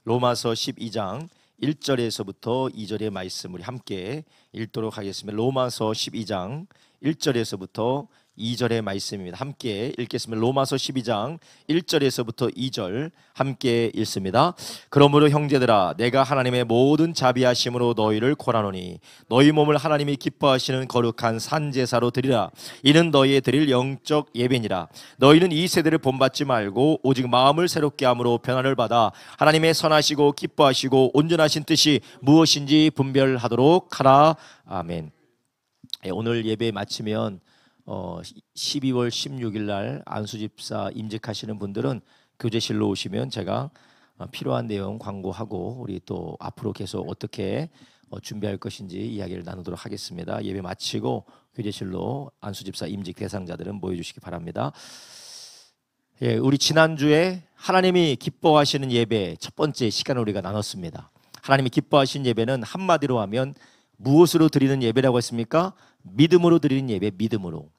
로마서 12장 1절에서부터 2절의 말씀 우리 함께 읽도록 하겠습니다. 로마서 12장 1절에서부터 2절의 말씀입니다. 함께 읽겠습니다. 로마서 12장 1절에서부터 2절 함께 읽습니다. 그러므로 형제들아, 내가 하나님의 모든 자비하심으로 너희를 고라노니 너희 몸을 하나님이 기뻐하시는 거룩한 산제사로 드리라. 이는 너희의 드릴 영적 예배니라. 너희는 이 세대를 본받지 말고 오직 마음을 새롭게 함으로 변화를 받아 하나님의 선하시고 기뻐하시고 온전하신 뜻이 무엇인지 분별하도록 하라. 아멘. 오늘 예배 마치면 12월 16일 날 안수집사 임직하시는 분들은 교제실로 오시면 제가 필요한 내용 광고하고 우리 또 앞으로 계속 어떻게 준비할 것인지 이야기를 나누도록 하겠습니다. 예배 마치고 교제실로 안수집사 임직 대상자들은 모여주시기 바랍니다. 우리 지난주에 하나님이 기뻐하시는 예배 첫 번째 시간을 우리가 나눴습니다. 하나님이 기뻐하시는 예배는 한마디로 하면 무엇으로 드리는 예배라고 했습니까? 믿음으로 드리는 예배, 믿음으로.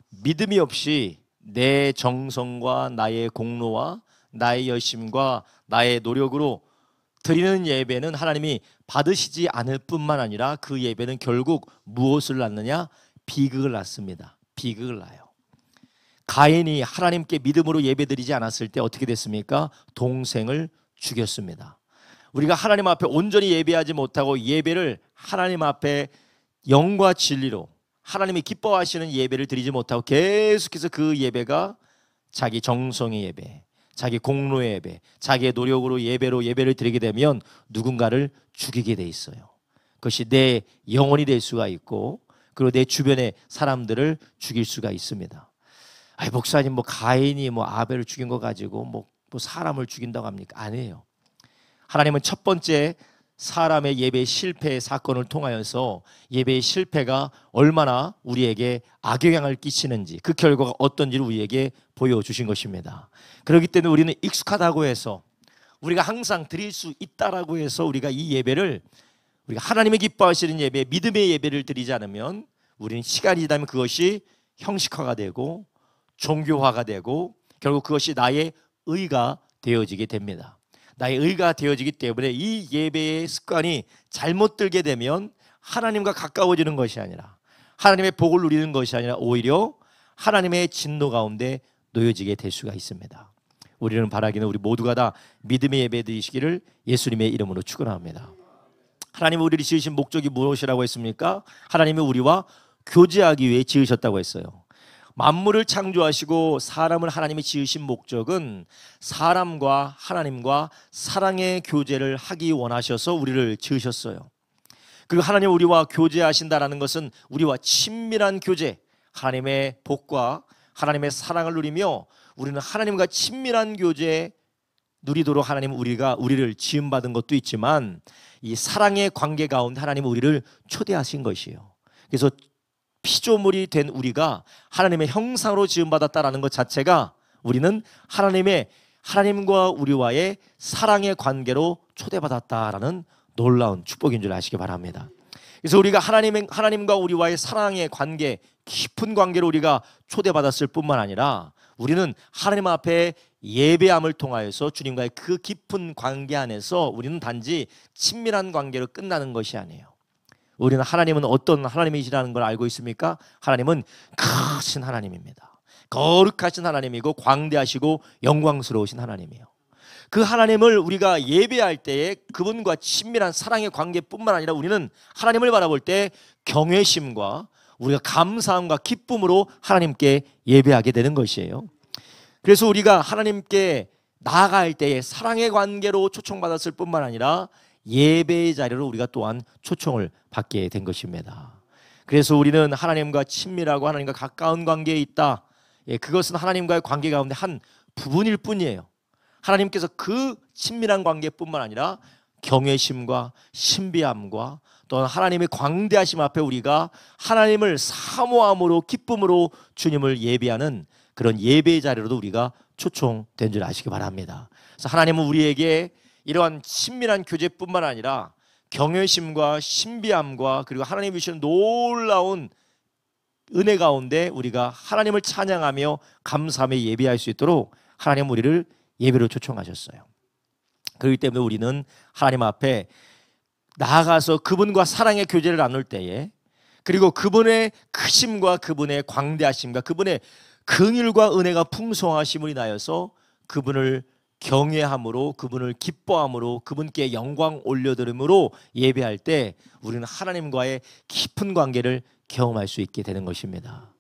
믿음이 없이 내 정성과 나의 공로와 나의 열심과 나의 노력으로 드리는 예배는 하나님이 받으시지 않을 뿐만 아니라 그 예배는 결국 무엇을 낳느냐? 비극을 낳습니다. 비극을 낳아요. 가인이 하나님께 믿음으로 예배드리지 않았을 때 어떻게 됐습니까? 동생을 죽였습니다. 우리가 하나님 앞에 온전히 예배하지 못하고 예배를 하나님 앞에 영과 진리로 하나님이 기뻐하시는 예배를 드리지 못하고 계속해서 그 예배가 자기 정성의 예배, 자기 공로의 예배, 자기의 노력으로 예배를 드리게 되면 누군가를 죽이게 돼 있어요. 그것이 내 영혼이 될 수가 있고 그리고 내 주변의 사람들을 죽일 수가 있습니다. 아니, 목사님 가인이 아벨을 죽인 거 가지고 뭐 사람을 죽인다고 합니까? 아니에요. 하나님은 첫 번째 사람의 예배 실패의 사건을 통하여서 예배의 실패가 얼마나 우리에게 악영향을 끼치는지 그 결과가 어떤지를 우리에게 보여주신 것입니다. 그렇기 때문에 우리는 익숙하다고 해서 우리가 항상 드릴 수 있다라고 해서 우리가 이 예배를 우리가 하나님의 기뻐하시는 예배, 믿음의 예배를 드리지 않으면 우리는 시간이 지나면 그것이 형식화가 되고 종교화가 되고 결국 그것이 나의 의가 되어지게 됩니다. 나의 의가 되어지기 때문에 이 예배의 습관이 잘못 들게 되면 하나님과 가까워지는 것이 아니라 하나님의 복을 누리는 것이 아니라 오히려 하나님의 진노 가운데 놓여지게 될 수가 있습니다. 우리는 바라기는 우리 모두가 다 믿음의 예배 드리시기를 예수님의 이름으로 축원합니다. 하나님이 우리를 지으신 목적이 무엇이라고 했습니까? 하나님이 우리와 교제하기 위해 지으셨다고 했어요. 만물을 창조하시고 사람을 하나님이 지으신 목적은 사람과 하나님과 사랑의 교제를 하기 원하셔서 우리를 지으셨어요. 그리고 하나님 우리와 교제하신다라는 것은 우리와 친밀한 교제, 하나님의 복과 하나님의 사랑을 누리며 우리는 하나님과 친밀한 교제 누리도록 하나님은 우리를 지음받은 것도 있지만 이 사랑의 관계 가운데 하나님은 우리를 초대하신 것이에요. 그래서 피조물이 된 우리가 하나님의 형상으로 지음받았다라는 것 자체가 우리는 하나님과 우리와의 사랑의 관계로 초대받았다라는 놀라운 축복인 줄 아시기 바랍니다. 그래서 우리가 하나님과 우리와의 사랑의 관계, 깊은 관계로 우리가 초대받았을 뿐만 아니라 우리는 하나님 앞에 예배함을 통하여서 주님과의 그 깊은 관계 안에서 우리는 단지 친밀한 관계로 끝나는 것이 아니에요. 우리는 하나님은 어떤 하나님이시라는 걸 알고 있습니까? 하나님은 크신 하나님입니다. 거룩하신 하나님이고 광대하시고 영광스러우신 하나님이에요. 그 하나님을 우리가 예배할 때에 그분과 친밀한 사랑의 관계뿐만 아니라 우리는 하나님을 바라볼 때 경외심과 우리가 감사함과 기쁨으로 하나님께 예배하게 되는 것이에요. 그래서 우리가 하나님께 나아갈 때에 사랑의 관계로 초청받았을 뿐만 아니라 예배의 자리로 우리가 또한 초청을 받게 된 것입니다. 그래서 우리는 하나님과 친밀하고 하나님과 가까운 관계에 있다. 그것은 하나님과의 관계 가운데 한 부분일 뿐이에요. 하나님께서 그 친밀한 관계뿐만 아니라 경외심과 신비함과 또 하나님의 광대하심 앞에 우리가 하나님을 사모함으로 기쁨으로 주님을 예배하는 그런 예배의 자리로도 우리가 초청된 줄 아시기 바랍니다. 그래서 하나님은 우리에게 이러한 친밀한 교제뿐만 아니라 경외심과 신비함과 그리고 하나님이 주시는 놀라운 은혜 가운데 우리가 하나님을 찬양하며 감사하며 예배할 수 있도록 하나님은 우리를 예배로 초청하셨어요. 그렇기 때문에 우리는 하나님 앞에 나아가서 그분과 사랑의 교제를 나눌 때에, 그리고 그분의 크심과 그분의 광대하심과 그분의 긍휼과 은혜가 풍성하심을 인하여서 그분을 경외함으로, 그분을 기뻐함으로, 그분께 영광 올려드림으로 예배할 때 우리는 하나님과의 깊은 관계를 경험할 수 있게 되는 것입니다.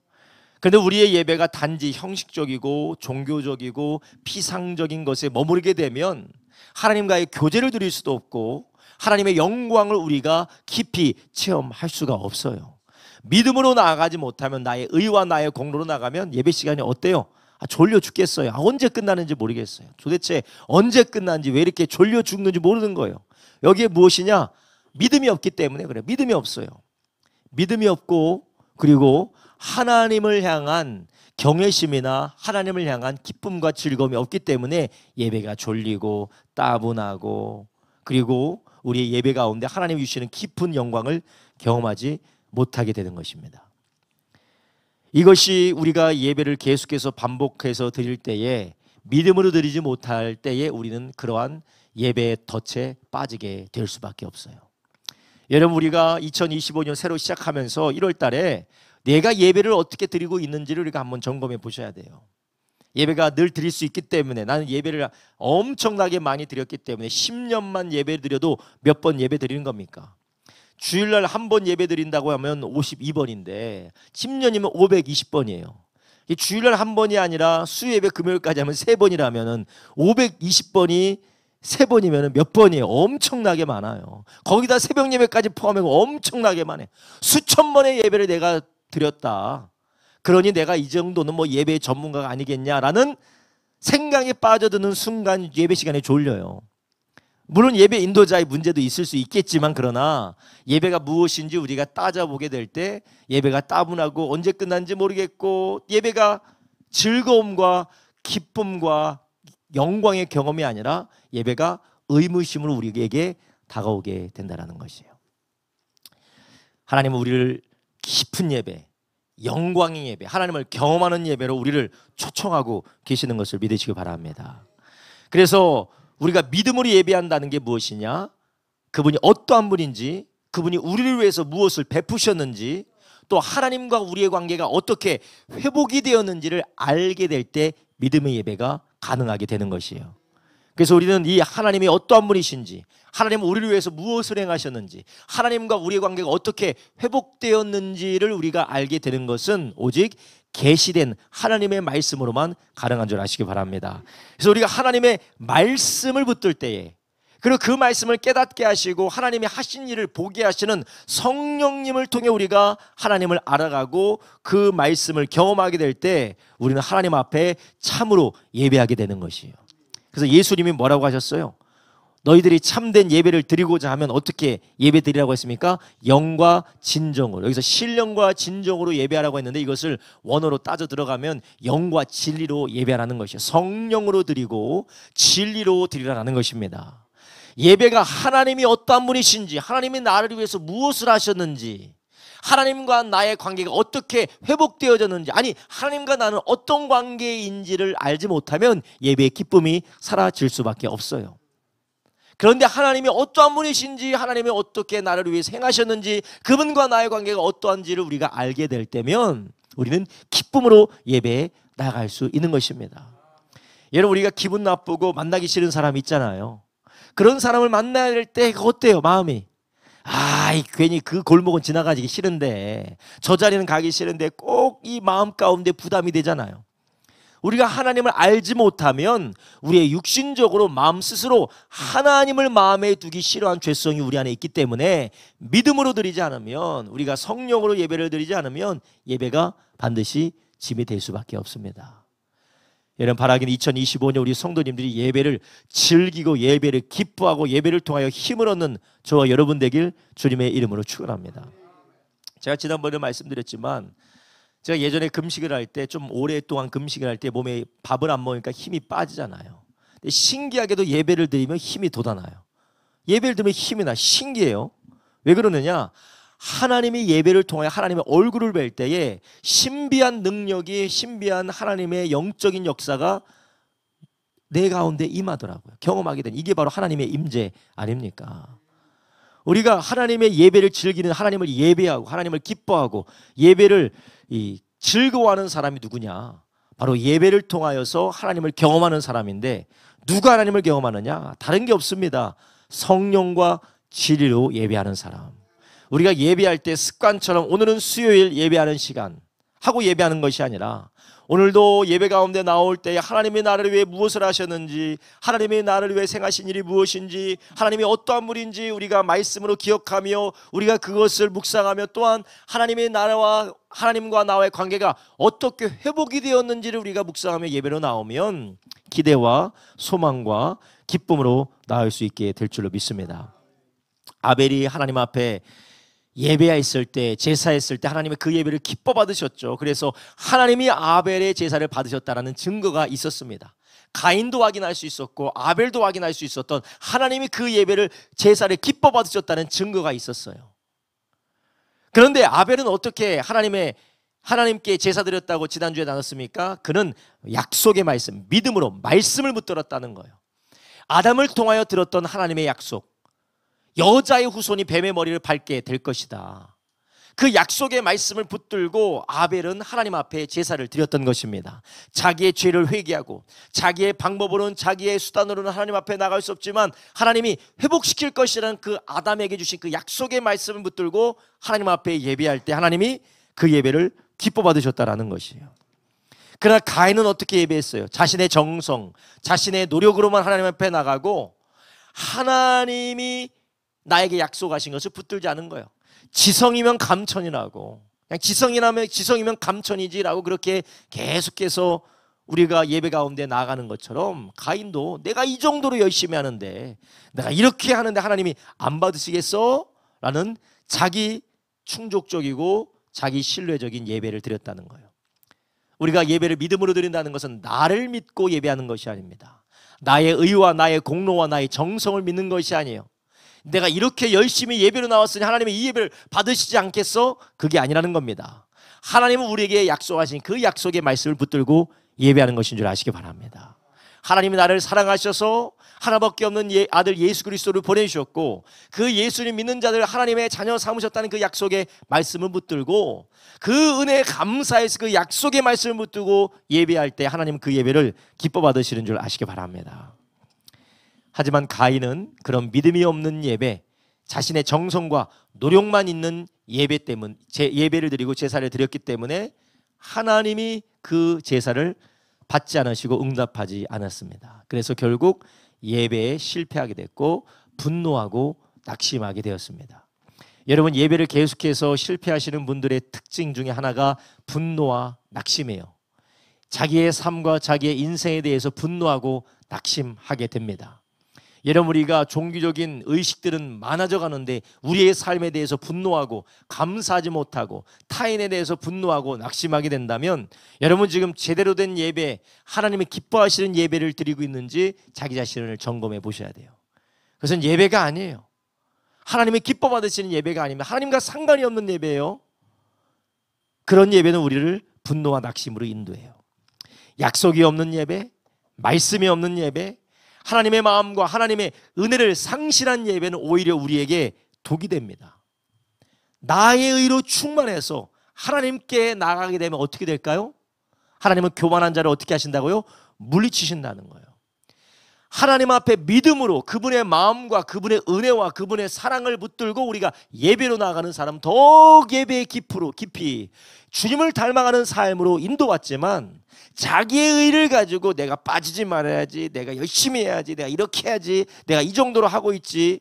그런데 우리의 예배가 단지 형식적이고 종교적이고 피상적인 것에 머무르게 되면 하나님과의 교제를 드릴 수도 없고 하나님의 영광을 우리가 깊이 체험할 수가 없어요. 믿음으로 나아가지 못하면, 나의 의와 나의 공로로 나가면 예배 시간이 어때요? 졸려 죽겠어요. 언제 끝나는지 모르겠어요. 도대체 언제 끝나는지, 왜 이렇게 졸려 죽는지 모르는 거예요. 여기에 무엇이냐? 믿음이 없기 때문에 그래요. 믿음이 없어요. 믿음이 없고, 그리고 하나님을 향한 경외심이나 하나님을 향한 기쁨과 즐거움이 없기 때문에 예배가 졸리고 따분하고, 그리고 우리의 예배 가운데 하나님이 주시는 깊은 영광을 경험하지 못하게 되는 것입니다. 이것이 우리가 예배를 계속해서 반복해서 드릴 때에, 믿음으로 드리지 못할 때에 우리는 그러한 예배의 덫에 빠지게 될 수밖에 없어요. 여러분, 우리가 2025년 새로 시작하면서 1월 달에 내가 예배를 어떻게 드리고 있는지를 우리가 한번 점검해 보셔야 돼요. 예배가 늘 드릴 수 있기 때문에, 나는 예배를 엄청나게 많이 드렸기 때문에 10년만 예배 드려도 몇 번 예배 드리는 겁니까? 주일날 한 번 예배 드린다고 하면 52번인데 10년이면 520번이에요. 주일날 한 번이 아니라 수요예배 금요일까지 하면 3번이라면 520번이 3번이면 몇 번이에요? 엄청나게 많아요. 거기다 새벽 예배까지 포함하고 엄청나게 많아요. 수천 번의 예배를 내가 드렸다. 그러니 내가 이 정도는 뭐 예배 전문가가 아니겠냐라는 생각에 빠져드는 순간 예배 시간에 졸려요. 물론 예배 인도자의 문제도 있을 수 있겠지만, 그러나 예배가 무엇인지 우리가 따져보게 될 때 예배가 따분하고 언제 끝난지 모르겠고, 예배가 즐거움과 기쁨과 영광의 경험이 아니라 예배가 의무심으로 우리에게 다가오게 된다는 것이에요. 하나님은 우리를 깊은 예배, 영광의 예배, 하나님을 경험하는 예배로 우리를 초청하고 계시는 것을 믿으시기 바랍니다. 그래서 우리가 믿음으로 예배한다는 게 무엇이냐? 그분이 어떠한 분인지, 그분이 우리를 위해서 무엇을 베푸셨는지, 또 하나님과 우리의 관계가 어떻게 회복이 되었는지를 알게 될 때 믿음의 예배가 가능하게 되는 것이에요. 그래서 우리는 이 하나님이 어떠한 분이신지, 하나님은 우리를 위해서 무엇을 행하셨는지, 하나님과 우리의 관계가 어떻게 회복되었는지를 우리가 알게 되는 것은 오직 계시된 하나님의 말씀으로만 가능한 줄 아시기 바랍니다. 그래서 우리가 하나님의 말씀을 붙들 때에, 그리고 그 말씀을 깨닫게 하시고 하나님이 하신 일을 보게 하시는 성령님을 통해 우리가 하나님을 알아가고 그 말씀을 경험하게 될 때 우리는 하나님 앞에 참으로 예배하게 되는 것이에요. 그래서 예수님이 뭐라고 하셨어요? 너희들이 참된 예배를 드리고자 하면 어떻게 예배 드리라고 했습니까? 영과 진정으로. 여기서 신령과 진정으로 예배하라고 했는데, 이것을 원어로 따져 들어가면 영과 진리로 예배하라는 것이에요. 성령으로 드리고 진리로 드리라는 것입니다. 예배가 하나님이 어떠한 분이신지, 하나님이 나를 위해서 무엇을 하셨는지, 하나님과 나의 관계가 어떻게 회복되어졌는지, 아니 하나님과 나는 어떤 관계인지를 알지 못하면 예배의 기쁨이 사라질 수밖에 없어요. 그런데 하나님이 어떠한 분이신지, 하나님이 어떻게 나를 위해서 행하셨는지, 그분과 나의 관계가 어떠한지를 우리가 알게 될 때면 우리는 기쁨으로 예배에 나갈 수 있는 것입니다. 여러분, 우리가 기분 나쁘고 만나기 싫은 사람 있잖아요. 그런 사람을 만나야 될 때 어때요? 마음이 괜히 그 골목은 지나가기 싫은데, 저 자리는 가기 싫은데 꼭 이 마음 가운데 부담이 되잖아요. 우리가 하나님을 알지 못하면 우리의 육신적으로 마음 스스로 하나님을 마음에 두기 싫어한 죄성이 우리 안에 있기 때문에 믿음으로 드리지 않으면, 우리가 성령으로 예배를 드리지 않으면 예배가 반드시 짐이 될 수밖에 없습니다. 여러분, 바라기는 2025년 우리 성도님들이 예배를 즐기고 예배를 기뻐하고 예배를 통하여 힘을 얻는 저와 여러분 되길 주님의 이름으로 축원합니다. 제가 지난번에 말씀드렸지만, 제가 예전에 금식을 할 때, 좀 오랫동안 금식을 할 때 몸에 밥을 안 먹으니까 힘이 빠지잖아요. 근데 신기하게도 예배를 드리면 힘이 돋아나요. 예배를 드리면 힘이 나. 신기해요. 왜 그러느냐? 하나님이 예배를 통해 하나님의 얼굴을 뵐 때에 신비한 능력이, 신비한 하나님의 영적인 역사가 내 가운데 임하더라고요. 경험하게 된, 이게 바로 하나님의 임재 아닙니까? 우리가 하나님의 예배를 즐기는, 하나님을 예배하고 하나님을 기뻐하고 예배를 즐거워하는 사람이 누구냐? 바로 예배를 통하여서 하나님을 경험하는 사람인데, 누가 하나님을 경험하느냐? 다른 게 없습니다. 성령과 진리로 예배하는 사람. 우리가 예배할 때 습관처럼 오늘은 수요일 예배하는 시간 하고 예배하는 것이 아니라, 오늘도 예배 가운데 나올 때 하나님이 나를 위해 무엇을 하셨는지, 하나님이 나를 위해 행하신 일이 무엇인지, 하나님이 어떠한 분인지 우리가 말씀으로 기억하며 우리가 그것을 묵상하며, 또한 하나님의 나라와 하나님과 나와의 관계가 어떻게 회복이 되었는지를 우리가 묵상하며 예배로 나오면 기대와 소망과 기쁨으로 나올 수 있게 될 줄로 믿습니다. 아벨이 하나님 앞에 예배했을 때, 제사했을 때 하나님의 그 예배를 기뻐 받으셨죠. 그래서 하나님이 아벨의 제사를 받으셨다는 증거가 있었습니다. 가인도 확인할 수 있었고 아벨도 확인할 수 있었던, 하나님이 그 예배를, 제사를 기뻐 받으셨다는 증거가 있었어요. 그런데 아벨은 어떻게 하나님께 제사 드렸다고 지난주에 나눴습니까? 그는 약속의 말씀, 믿음으로 말씀을 붙들었다는 거예요. 아담을 통하여 들었던 하나님의 약속, 여자의 후손이 뱀의 머리를 밟게 될 것이다. 그 약속의 말씀을 붙들고 아벨은 하나님 앞에 제사를 드렸던 것입니다. 자기의 죄를 회개하고 자기의 방법으로는, 자기의 수단으로는 하나님 앞에 나갈 수 없지만 하나님이 회복시킬 것이라는 그 아담에게 주신 그 약속의 말씀을 붙들고 하나님 앞에 예배할 때 하나님이 그 예배를 기뻐 받으셨다라는 것이에요. 그러나 가인은 어떻게 예배했어요? 자신의 정성, 자신의 노력으로만 하나님 앞에 나가고 하나님이 나에게 약속하신 것을 붙들지 않은 거예요. 지성이면 감천이라고, 그냥 지성이면 감천이지라고 그렇게 계속해서 우리가 예배 가운데 나아가는 것처럼, 가인도 내가 이 정도로 열심히 하는데, 내가 이렇게 하는데 하나님이 안 받으시겠어? 라는 자기 충족적이고 자기 신뢰적인 예배를 드렸다는 거예요. 우리가 예배를 믿음으로 드린다는 것은 나를 믿고 예배하는 것이 아닙니다. 나의 의와 나의 공로와 나의 정성을 믿는 것이 아니에요. 내가 이렇게 열심히 예배로 나왔으니 하나님이 이 예배를 받으시지 않겠어? 그게 아니라는 겁니다. 하나님은 우리에게 약속하신 그 약속의 말씀을 붙들고 예배하는 것인 줄 아시기 바랍니다. 하나님이 나를 사랑하셔서 하나밖에 없는 아들 예수 그리스도를 보내주셨고, 그 예수님 믿는 자들 하나님의 자녀 삼으셨다는 그 약속의 말씀을 붙들고, 그 은혜에 감사해서 그 약속의 말씀을 붙들고 예배할 때 하나님은 그 예배를 기뻐 받으시는 줄 아시기 바랍니다. 하지만 가인은 그런 믿음이 없는 예배, 자신의 정성과 노력만 있는 예배 때문에, 예배를 드리고 제사를 드렸기 때문에 하나님이 그 제사를 받지 않으시고 응답하지 않았습니다. 그래서 결국 예배에 실패하게 됐고 분노하고 낙심하게 되었습니다. 여러분, 예배를 계속해서 실패하시는 분들의 특징 중에 하나가 분노와 낙심이에요. 자기의 삶과 자기의 인생에 대해서 분노하고 낙심하게 됩니다. 여러분, 우리가 종교적인 의식들은 많아져 가는데 우리의 삶에 대해서 분노하고 감사하지 못하고 타인에 대해서 분노하고 낙심하게 된다면, 여러분 지금 제대로 된 예배, 하나님이 기뻐하시는 예배를 드리고 있는지 자기 자신을 점검해 보셔야 돼요. 그것은 예배가 아니에요. 하나님이 기뻐 받으시는 예배가 아니면 하나님과 상관이 없는 예배예요. 그런 예배는 우리를 분노와 낙심으로 인도해요. 약속이 없는 예배, 말씀이 없는 예배, 하나님의 마음과 하나님의 은혜를 상실한 예배는 오히려 우리에게 독이 됩니다. 나의 의로 충만해서 하나님께 나가게 되면 어떻게 될까요? 하나님은 교만한 자를 어떻게 하신다고요? 물리치신다는 거예요. 하나님 앞에 믿음으로 그분의 마음과 그분의 은혜와 그분의 사랑을 붙들고 우리가 예배로 나아가는 사람은 더욱 예배의 깊이 주님을 닮아가는 삶으로 인도받지만, 자기의 의를 가지고 내가 빠지지 말아야지, 내가 열심히 해야지, 내가 이렇게 해야지, 내가 이 정도로 하고 있지,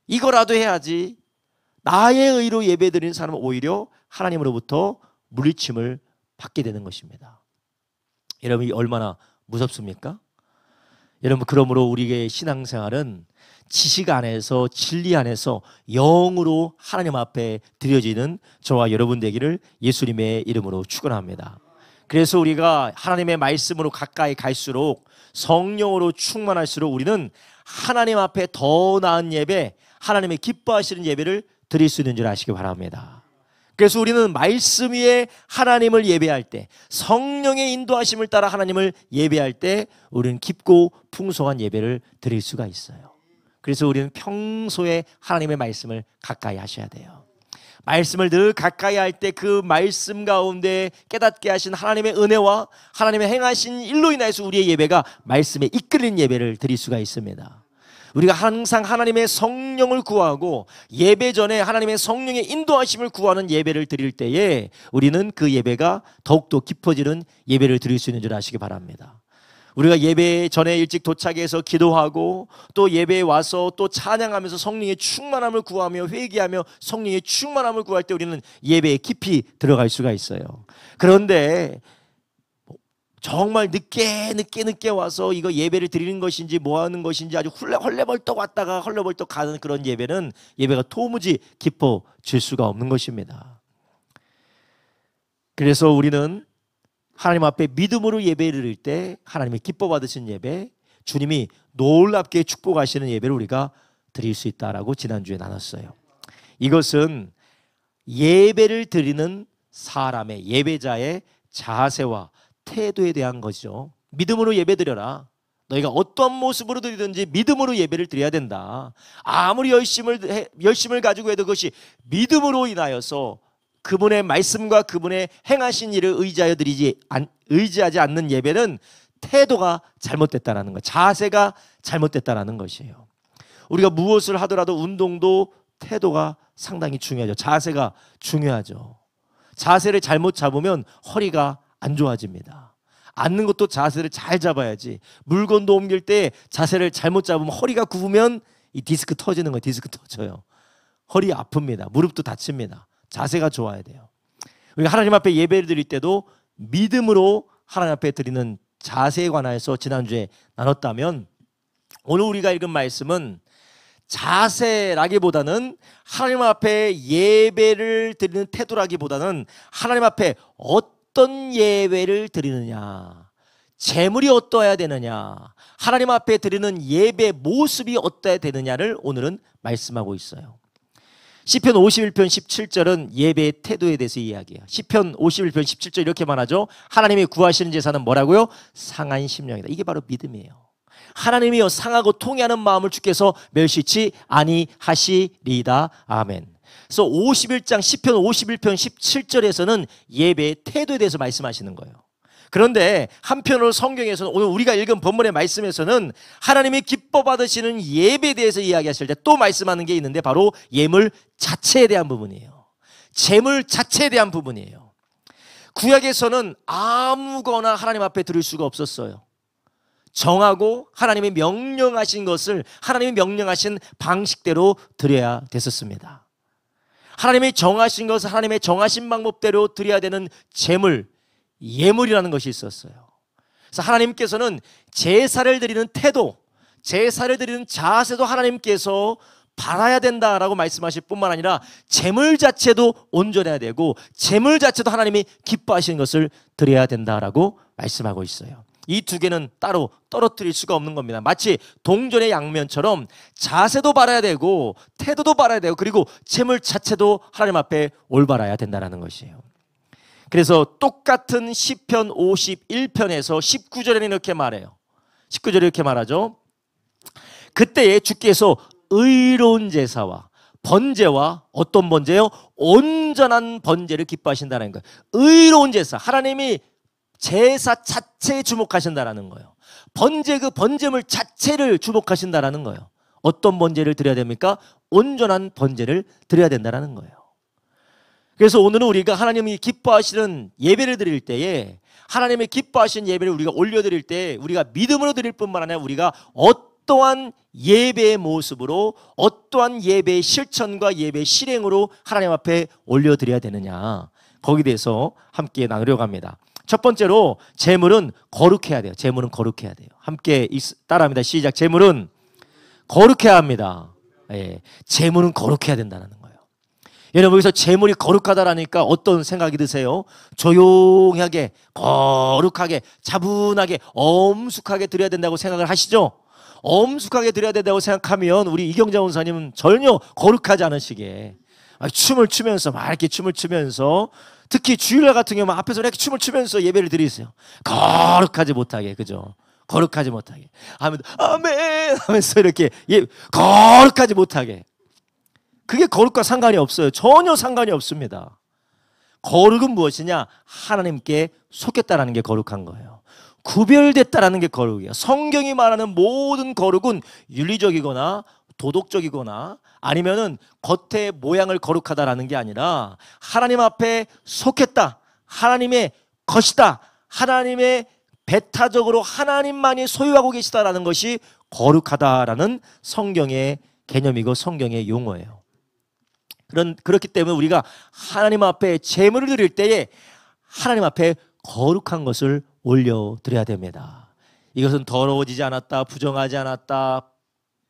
이거라도 해야지, 나의 의로 예배드리는 사람은 오히려 하나님으로부터 물리침을 받게 되는 것입니다. 여러분, 이 얼마나 무섭습니까? 여러분, 그러므로 우리의 신앙생활은 지식 안에서, 진리 안에서 영으로 하나님 앞에 드려지는 저와 여러분 되기를 예수님의 이름으로 축원합니다. 그래서 우리가 하나님의 말씀으로 가까이 갈수록, 성령으로 충만할수록 우리는 하나님 앞에 더 나은 예배, 하나님의 기뻐하시는 예배를 드릴 수 있는 줄 아시기 바랍니다. 그래서 우리는 말씀 위에 하나님을 예배할 때, 성령의 인도하심을 따라 하나님을 예배할 때 우리는 깊고 풍성한 예배를 드릴 수가 있어요. 그래서 우리는 평소에 하나님의 말씀을 가까이 하셔야 돼요. 말씀을 늘 가까이 할 때 그 말씀 가운데 깨닫게 하신 하나님의 은혜와 하나님의 행하신 일로 인해서 우리의 예배가 말씀에 이끌린 예배를 드릴 수가 있습니다. 우리가 항상 하나님의 성령을 구하고 예배 전에 하나님의 성령의 인도하심을 구하는 예배를 드릴 때에 우리는 그 예배가 더욱더 깊어지는 예배를 드릴 수 있는 줄 아시기 바랍니다. 우리가 예배 전에 일찍 도착해서 기도하고 또 예배에 와서 또 찬양하면서 성령의 충만함을 구하며 회개하며 성령의 충만함을 구할 때 우리는 예배에 깊이 들어갈 수가 있어요. 그런데 정말 늦게 와서 이거 예배를 드리는 것인지 뭐 하는 것인지 아주 헐레벌떡 왔다가 헐레벌떡 가는 그런 예배는 예배가 도무지 깊어질 수가 없는 것입니다. 그래서 우리는 하나님 앞에 믿음으로 예배를 드릴 때 하나님의 기뻐 받으신 예배, 주님이 놀랍게 축복하시는 예배를 우리가 드릴 수 있다라고 지난주에 나눴어요. 이것은 예배를 드리는 사람의, 예배자의 자세와 태도에 대한 것이죠. 믿음으로 예배드려라. 너희가 어떠한 모습으로 드리든지 믿음으로 예배를 드려야 된다. 아무리 열심을 가지고 해도 그것이 믿음으로 인하여서 그분의 말씀과 그분의 행하신 일을 의지하지 않는 예배는 태도가 잘못됐다는 것, 자세가 잘못됐다는 것이에요. 우리가 무엇을 하더라도 운동도 태도가 상당히 중요하죠. 자세가 중요하죠. 자세를 잘못 잡으면 허리가 안 좋아집니다. 앉는 것도 자세를 잘 잡아야지. 물건도 옮길 때 자세를 잘못 잡으면 허리가 굽으면 이 디스크 터지는 거예요. 디스크 터져요. 허리 아픕니다. 무릎도 다칩니다. 자세가 좋아야 돼요. 우리가 하나님 앞에 예배를 드릴 때도 믿음으로 하나님 앞에 드리는 자세에 관하여서 지난주에 나눴다면, 오늘 우리가 읽은 말씀은 자세라기보다는 하나님 앞에 예배를 드리는 태도라기보다는 하나님 앞에 어떤 예배를 드리느냐, 재물이 어떠해야 되느냐, 하나님 앞에 드리는 예배 모습이 어떠해야 되느냐를 오늘은 말씀하고 있어요. 시편 51편 17절은 예배의 태도에 대해서 이야기해요. 시편 51편 17절 이렇게 말하죠. 하나님이 구하시는 제사는 뭐라고요? 상한 심령이다. 이게 바로 믿음이에요. 하나님이여 상하고 통회하는 마음을 주께서 멸시치 아니하시리이다. 아멘. 그래서 51장 시편 51편 17절에서는 예배의 태도에 대해서 말씀하시는 거예요. 그런데 한편으로 성경에서는 오늘 우리가 읽은 본문의 말씀에서는 하나님이 기뻐 받으시는 예배에 대해서 이야기하실 때 또 말씀하는 게 있는데 바로 예물 자체에 대한 부분이에요. 재물 자체에 대한 부분이에요. 구약에서는 아무거나 하나님 앞에 드릴 수가 없었어요. 정하고 하나님이 명령하신 것을 하나님이 명령하신 방식대로 드려야 됐었습니다. 하나님이 정하신 것을 하나님의 정하신 방법대로 드려야 되는 재물, 예물이라는 것이 있었어요. 그래서 하나님께서는 제사를 드리는 태도, 제사를 드리는 자세도 하나님께서 바라야 된다라고 말씀하실 뿐만 아니라 재물 자체도 온전해야 되고 재물 자체도 하나님이 기뻐하시는 것을 드려야 된다라고 말씀하고 있어요. 이 두 개는 따로 떨어뜨릴 수가 없는 겁니다. 마치 동전의 양면처럼 자세도 바라야 되고 태도도 바라야 되고 그리고 재물 자체도 하나님 앞에 올바라야 된다는 것이에요. 그래서 똑같은 시편 51편에서 19절에는 이렇게 말해요. 19절에 이렇게 말하죠. 그때에 주께서 의로운 제사와 번제와 어떤 번제요? 온전한 번제를 기뻐하신다는 거예요. 의로운 제사, 하나님이 제사 자체에 주목하신다는 거예요. 번제, 그 번제물 자체를 주목하신다는 거예요. 어떤 번제를 드려야 됩니까? 온전한 번제를 드려야 된다는 거예요. 그래서 오늘은 우리가 하나님이 기뻐하시는 예배를 드릴 때에 하나님의 기뻐하시는 예배를 우리가 올려드릴 때 우리가 믿음으로 드릴 뿐만 아니라 우리가 어떠한 예배의 모습으로 어떠한 예배의 실천과 예배의 실행으로 하나님 앞에 올려드려야 되느냐, 거기에 대해서 함께 나누려고 합니다. 첫 번째로 재물은 거룩해야 돼요. 재물은 거룩해야 돼요. 함께 따라합니다. 시작. 재물은 거룩해야 합니다. 예, 재물은 거룩해야 된다는 거예요. 여러분, 여기서 재물이 거룩하다라니까 어떤 생각이 드세요? 조용하게, 거룩하게, 차분하게, 엄숙하게 드려야 된다고 생각을 하시죠? 엄숙하게 드려야 된다고 생각하면 우리 이경자 원사님은 전혀 거룩하지 않으시게 춤을 추면서 막 이렇게 춤을 추면서, 특히 주일날 같은 경우는 앞에서 이렇게 춤을 추면서 예배를 드리세요. 거룩하지 못하게, 그죠? 거룩하지 못하게 하면 아멘 하면서 이렇게 거룩하지 못하게. 그게 거룩과 상관이 없어요. 전혀 상관이 없습니다. 거룩은 무엇이냐? 하나님께 속했다라는 게 거룩한 거예요. 구별됐다라는 게 거룩이에요. 성경이 말하는 모든 거룩은 윤리적이거나 도덕적이거나 아니면은 겉의 모양을 거룩하다라는 게 아니라 하나님 앞에 속했다, 하나님의 것이다, 하나님의 배타적으로 하나님만이 소유하고 계시다라는 것이 거룩하다라는 성경의 개념이고 성경의 용어예요. 그렇기 때문에 우리가 하나님 앞에 제물을 드릴 때에 하나님 앞에 거룩한 것을 올려드려야 됩니다. 이것은 더러워지지 않았다, 부정하지 않았다,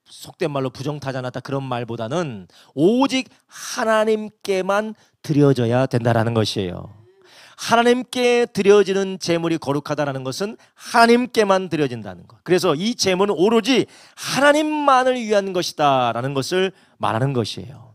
속된 말로 부정타지 않았다, 그런 말보다는 오직 하나님께만 드려져야 된다라는 것이에요. 하나님께 드려지는 제물이 거룩하다라는 것은 하나님께만 드려진다는 것. 그래서 이 제물은 오로지 하나님만을 위한 것이다라는 것을 말하는 것이에요.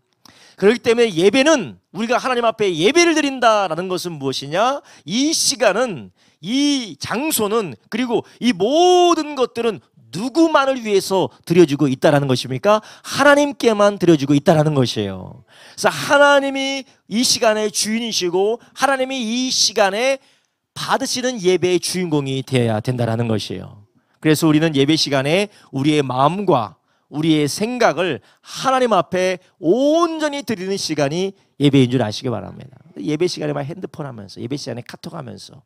그렇기 때문에 예배는, 우리가 하나님 앞에 예배를 드린다라는 것은 무엇이냐? 이 시간은, 이 장소는, 그리고 이 모든 것들은 누구만을 위해서 드려지고 있다라는 것입니까? 하나님께만 드려지고 있다라는 것이에요. 그래서 하나님이 이 시간의 주인이시고 하나님이 이 시간에 받으시는 예배의 주인공이 되어야 된다라는 것이에요. 그래서 우리는 예배 시간에 우리의 마음과 우리의 생각을 하나님 앞에 온전히 드리는 시간이 예배인 줄 아시기 바랍니다. 예배 시간에 막 핸드폰 하면서, 예배 시간에 카톡 하면서,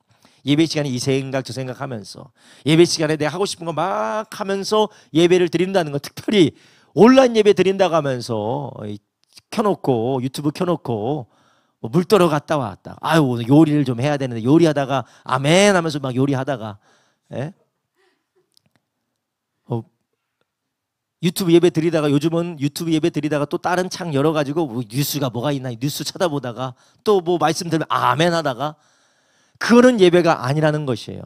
예배 시간에 이 생각 저 생각 하면서, 예배 시간에 내가 하고 싶은 거 막 하면서 예배를 드린다는 거, 특별히 온라인 예배 드린다고 하면서 켜놓고 유튜브 켜놓고 물 떠러 갔다 왔다, 아유 오늘 요리를 좀 해야 되는데 요리하다가 아멘 하면서 막 요리하다가, 예? 유튜브 예배 드리다가, 요즘은 유튜브 예배 드리다가 또 다른 창 열어가지고 뭐 뉴스가 뭐가 있나 뉴스 쳐다보다가 또 뭐 말씀 들으면 아멘 하다가, 그거는 예배가 아니라는 것이에요.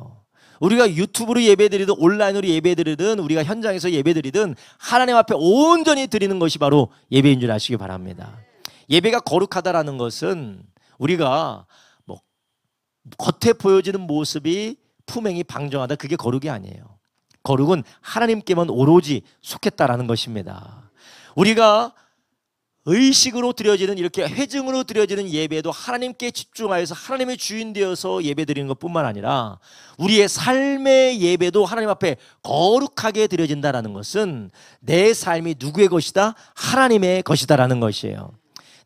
우리가 유튜브로 예배드리든 온라인으로 예배드리든 우리가 현장에서 예배드리든 하나님 앞에 온전히 드리는 것이 바로 예배인 줄 아시기 바랍니다. 예배가 거룩하다라는 것은 우리가 뭐 겉에 보여지는 모습이 품행이 방정하다, 그게 거룩이 아니에요. 거룩은 하나님께만 오로지 속했다라는 것입니다. 우리가 의식으로 드려지는, 이렇게 회증으로 드려지는 예배도 하나님께 집중하여서 하나님의 주인 되어서 예배 드리는 것뿐만 아니라 우리의 삶의 예배도 하나님 앞에 거룩하게 드려진다는 것은 내 삶이 누구의 것이다? 하나님의 것이다라는 것이에요.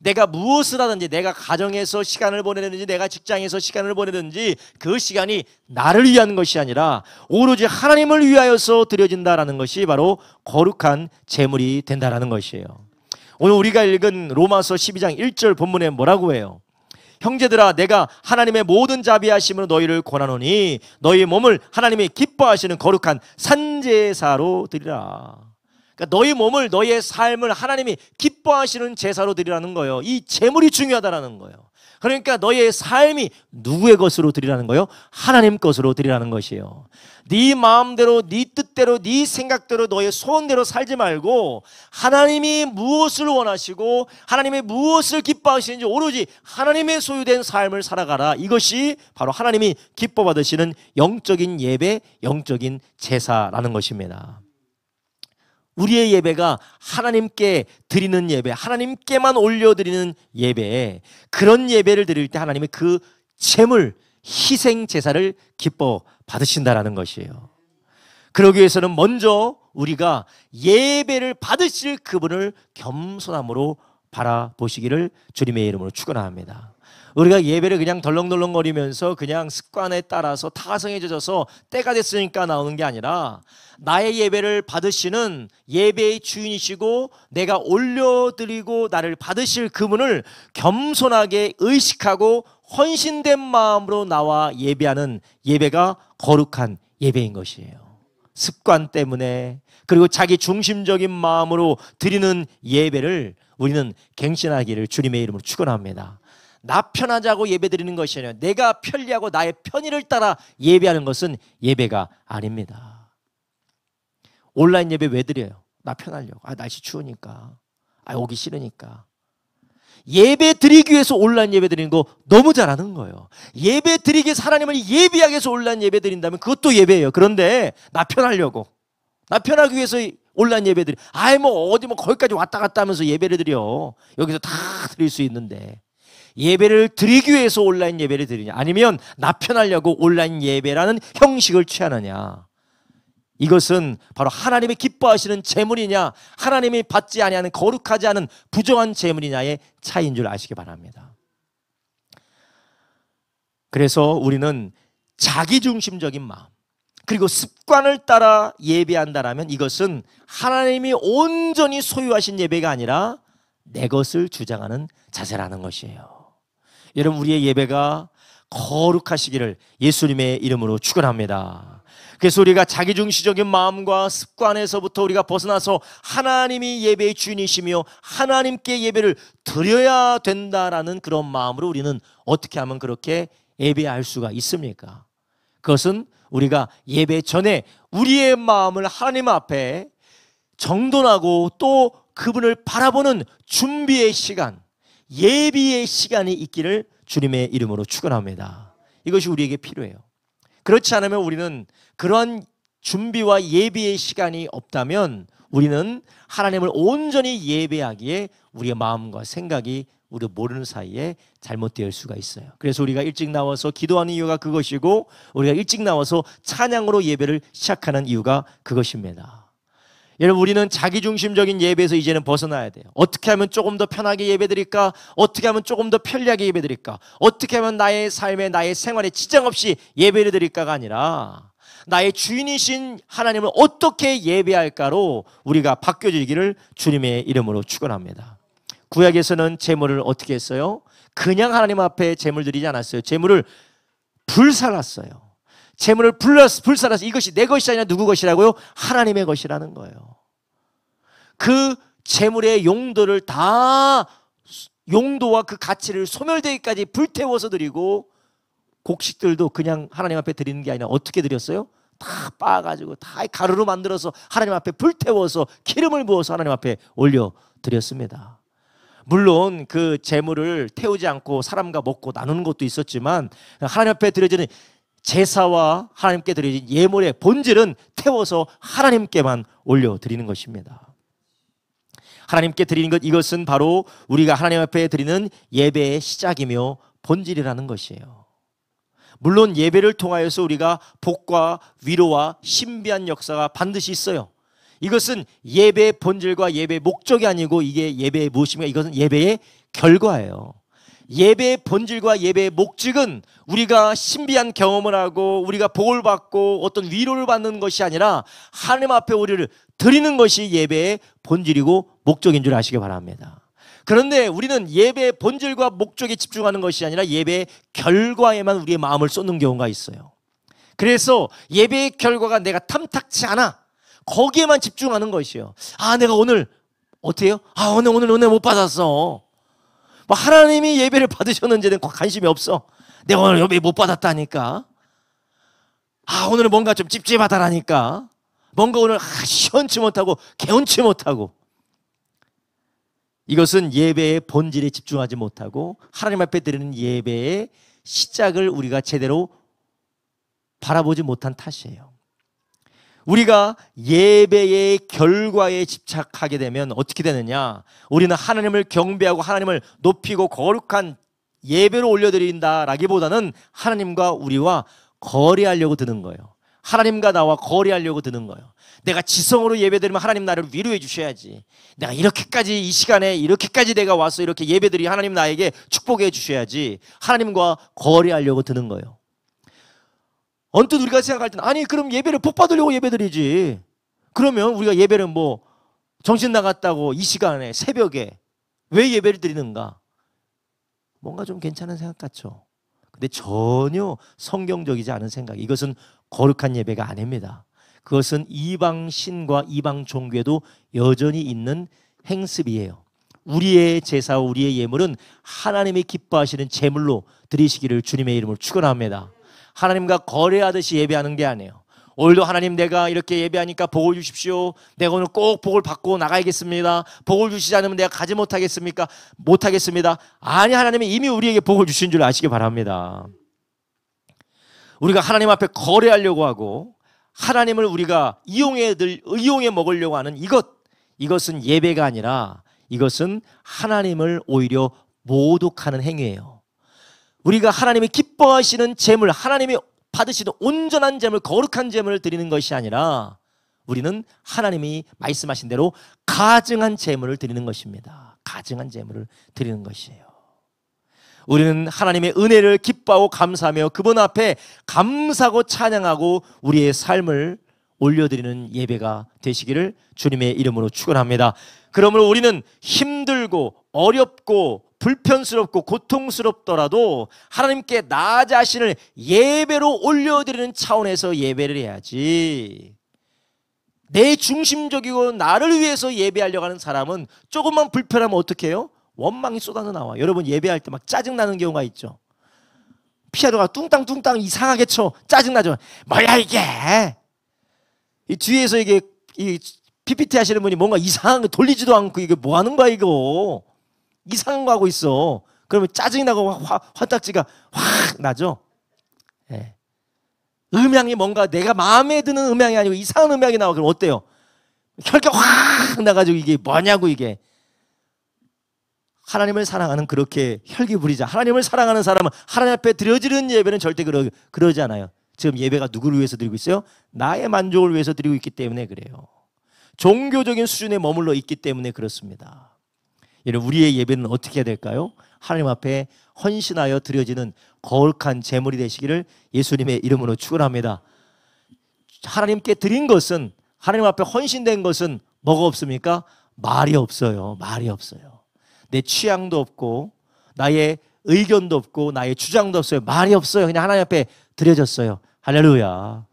내가 무엇을 하든지, 내가 가정에서 시간을 보내든지 내가 직장에서 시간을 보내든지 그 시간이 나를 위한 것이 아니라 오로지 하나님을 위하여서 드려진다는 것이 바로 거룩한 제물이 된다는 것이에요. 오늘 우리가 읽은 로마서 12장 1절 본문에 뭐라고 해요? 형제들아, 내가 하나님의 모든 자비하심으로 너희를 권하노니 너희 몸을 하나님이 기뻐하시는 거룩한 산제사로 드리라. 그러니까 너희 몸을, 너희의 삶을 하나님이 기뻐하시는 제사로 드리라는 거예요. 이 제물이 중요하다는 거예요. 그러니까 너희의 삶이 누구의 것으로 드리라는 거예요? 하나님 것으로 드리라는 것이에요. 네 마음대로, 네 뜻대로, 네 생각대로, 너의 소원대로 살지 말고 하나님이 무엇을 원하시고 하나님이 무엇을 기뻐하시는지 오로지 하나님의 소유된 삶을 살아가라. 이것이 바로 하나님이 기뻐 받으시는 영적인 예배, 영적인 제사라는 것입니다. 우리의 예배가 하나님께 드리는 예배, 하나님께만 올려드리는 예배, 그런 예배를 드릴 때 하나님이 그 제물, 희생 제사를 기뻐 받으신다라는 것이에요. 그러기 위해서는 먼저 우리가 예배를 받으실 그분을 겸손함으로 바라보시기를 주님의 이름으로 축원합니다. 우리가 예배를 그냥 덜렁덜렁거리면서 그냥 습관에 따라서 타성에 젖어서 때가 됐으니까 나오는 게 아니라 나의 예배를 받으시는 예배의 주인이시고 내가 올려드리고 나를 받으실 그분을 겸손하게 의식하고 헌신된 마음으로 나와 예배하는 예배가 거룩한 예배인 것이에요. 습관 때문에, 그리고 자기 중심적인 마음으로 드리는 예배를 우리는 갱신하기를 주님의 이름으로 축원합니다. 나 편하자고 예배드리는 것이 아니라 내가 편리하고 나의 편의를 따라 예배하는 것은 예배가 아닙니다. 온라인 예배 왜 드려요? 나 편하려고. 날씨 추우니까. 오기 싫으니까. 예배 드리기 위해서 온라인 예배 드리는 거 너무 잘하는 거예요. 예배 드리기 위해서 하나님을 예배하기 위해서 온라인 예배 드린다면 그것도 예배예요. 그런데 나 편하려고, 나 편하기 위해서 온라인 예배 드리, 어디 거기까지 왔다 갔다 하면서 예배를 드려. 여기서 다 드릴 수 있는데, 예배를 드리기 위해서 온라인 예배를 드리냐, 아니면 나 편하려고 온라인 예배라는 형식을 취하느냐, 이것은 바로 하나님이 기뻐하시는 제물이냐, 하나님이 받지 아니하는 거룩하지 않은 부정한 제물이냐의 차이인 줄 아시기 바랍니다. 그래서 우리는 자기중심적인 마음, 그리고 습관을 따라 예배한다라면 이것은 하나님이 온전히 소유하신 예배가 아니라 내 것을 주장하는 자세라는 것이에요. 여러분, 우리의 예배가 거룩하시기를 예수님의 이름으로 축원합니다. 그래서 우리가 자기중시적인 마음과 습관에서부터 우리가 벗어나서 하나님이 예배의 주인이시며 하나님께 예배를 드려야 된다라는 그런 마음으로 우리는 어떻게 하면 그렇게 예배할 수가 있습니까? 그것은 우리가 예배 전에 우리의 마음을 하나님 앞에 정돈하고 또 그분을 바라보는 준비의 시간, 예비의 시간이 있기를 주님의 이름으로 축원합니다. 이것이 우리에게 필요해요. 그렇지 않으면 우리는 그러한 준비와 예비의 시간이 없다면 우리는 하나님을 온전히 예배하기에 우리의 마음과 생각이 우리 모르는 사이에 잘못될 수가 있어요. 그래서 우리가 일찍 나와서 기도하는 이유가 그것이고, 우리가 일찍 나와서 찬양으로 예배를 시작하는 이유가 그것입니다. 여러분, 우리는 자기중심적인 예배에서 이제는 벗어나야 돼요. 어떻게 하면 조금 더 편하게 예배드릴까? 어떻게 하면 조금 더 편리하게 예배드릴까? 어떻게 하면 나의 삶에, 나의 생활에 지장 없이 예배를 드릴까가 아니라 나의 주인이신 하나님을 어떻게 예배할까로 우리가 바뀌어지기를 주님의 이름으로 축원합니다. 구약에서는 제물을 어떻게 했어요? 그냥 하나님 앞에 제물 드리지 않았어요. 제물을 불살랐어요. 제물을 불살라서 이것이 내 것이 아니라 누구 것이라고요? 하나님의 것이라는 거예요. 그 제물의 용도를 다, 용도와 그 가치를 소멸되기까지 불태워서 드리고, 곡식들도 그냥 하나님 앞에 드리는 게 아니라 어떻게 드렸어요? 다 빻아가지고 다 가루로 만들어서 하나님 앞에 불태워서 기름을 부어서 하나님 앞에 올려 드렸습니다. 물론 그 제물을 태우지 않고 사람과 먹고 나누는 것도 있었지만, 하나님 앞에 드려지는 제사와 하나님께 드려진 예물의 본질은 태워서 하나님께만 올려드리는 것입니다. 하나님께 드리는 것, 이것은 바로 우리가 하나님 앞에 드리는 예배의 시작이며 본질이라는 것이에요. 물론 예배를 통하여서 우리가 복과 위로와 신비한 역사가 반드시 있어요. 이것은 예배의 본질과 예배의 목적이 아니고, 이게 예배의 무엇입니까? 이것은 예배의 결과예요. 예배의 본질과 예배의 목적은 우리가 신비한 경험을 하고 우리가 복을 받고 어떤 위로를 받는 것이 아니라 하나님 앞에 우리를 드리는 것이 예배의 본질이고 목적인 줄 아시기 바랍니다. 그런데 우리는 예배의 본질과 목적에 집중하는 것이 아니라 예배의 결과에만 우리의 마음을 쏟는 경우가 있어요. 그래서 예배의 결과가 내가 탐탁치 않아, 거기에만 집중하는 것이요. 내가 오늘 어때요? 오늘 은혜 못 받았어. 하나님이 예배를 받으셨는지는 관심이 없어. 내가 오늘 예배 못 받았다니까. 오늘은 뭔가 좀 찝찝하다라니까. 뭔가 오늘 시원치 못하고 개운치 못하고. 이것은 예배의 본질에 집중하지 못하고 하나님 앞에 드리는 예배의 시작을 우리가 제대로 바라보지 못한 탓이에요. 우리가 예배의 결과에 집착하게 되면 어떻게 되느냐? 우리는 하나님을 경배하고 하나님을 높이고 거룩한 예배로 올려드린다라기보다는 하나님과 우리와 거래하려고 드는 거예요. 하나님과 나와 거래하려고 드는 거예요. 내가 지성으로 예배드리면 하나님 나를 위로해 주셔야지. 내가 이렇게까지 이 시간에 이렇게까지 내가 와서 이렇게 예배드리 하나님 나에게 축복해 주셔야지. 하나님과 거래하려고 드는 거예요. 언뜻 우리가 생각할 때는 그럼 예배를 복 받으려고 예배드리지. 그러면 우리가 예배를 정신 나갔다고 이 시간에 새벽에 왜 예배를 드리는가? 뭔가 좀 괜찮은 생각 같죠. 근데 전혀 성경적이지 않은 생각. 이것은 거룩한 예배가 아닙니다. 그것은 이방 신과 이방 종교에도 여전히 있는 행습이에요. 우리의 제사와 우리의 예물은 하나님이 기뻐하시는 제물로 드리시기를 주님의 이름으로 축원합니다. 하나님과 거래하듯이 예배하는 게 아니에요. 오늘도 하나님 내가 이렇게 예배하니까 복을 주십시오. 내가 오늘 꼭 복을 받고 나가야겠습니다. 복을 주시지 않으면 내가 가지 못하겠습니까? 못하겠습니다. 아니, 하나님이 이미 우리에게 복을 주신 줄 아시기 바랍니다. 우리가 하나님 앞에 거래하려고 하고 하나님을 우리가 이용해 먹으려고 하는 이것은 예배가 아니라 이것은 하나님을 오히려 모독하는 행위예요. 우리가 하나님이 기뻐하시는 제물, 하나님이 받으시는 온전한 제물, 거룩한 제물을 드리는 것이 아니라 우리는 하나님이 말씀하신 대로 가증한 제물을 드리는 것입니다. 가증한 제물을 드리는 것이에요. 우리는 하나님의 은혜를 기뻐하고 감사하며 그분 앞에 감사하고 찬양하고 우리의 삶을 올려드리는 예배가 되시기를 주님의 이름으로 축원합니다. 그러므로 우리는 힘들고 어렵고 불편스럽고 고통스럽더라도 하나님께 나 자신을 예배로 올려드리는 차원에서 예배를 해야지, 내 중심적이고 나를 위해서 예배하려고 하는 사람은 조금만 불편하면 어떻게 해요? 원망이 쏟아져 나와. 여러분 예배할 때 막 짜증나는 경우가 있죠. 피아노가 뚱땅뚱땅 이상하게 쳐. 짜증나죠. 뭐야 이게, 이 뒤에서 이게 이 PPT 하시는 분이 뭔가 이상한 거 돌리지도 않고 이게 뭐 하는 거야 이거, 이상한 거 하고 있어. 그러면 짜증이 나고 화딱지가 확 나죠. 예. 음향이 뭔가 내가 마음에 드는 음향이 아니고 이상한 음향이 나와. 그럼 어때요? 혈기가 확 나가지고 이게 뭐냐고. 이게 하나님을 사랑하는, 그렇게 혈기 부리자 하나님을 사랑하는 사람은 하나님 앞에 드려지는 예배는 절대 그러지 않아요. 지금 예배가 누구를 위해서 드리고 있어요? 나의 만족을 위해서 드리고 있기 때문에 그래요. 종교적인 수준에 머물러 있기 때문에 그렇습니다. 여러분 우리의 예배는 어떻게 해야 될까요? 하나님 앞에 헌신하여 드려지는 거룩한 제물이 되시기를 예수님의 이름으로 축원합니다. 하나님께 드린 것은, 하나님 앞에 헌신된 것은 뭐가 없습니까? 말이 없어요. 말이 없어요. 내 취향도 없고 나의 의견도 없고 나의 주장도 없어요. 말이 없어요. 그냥 하나님 앞에 드려졌어요. 할렐루야.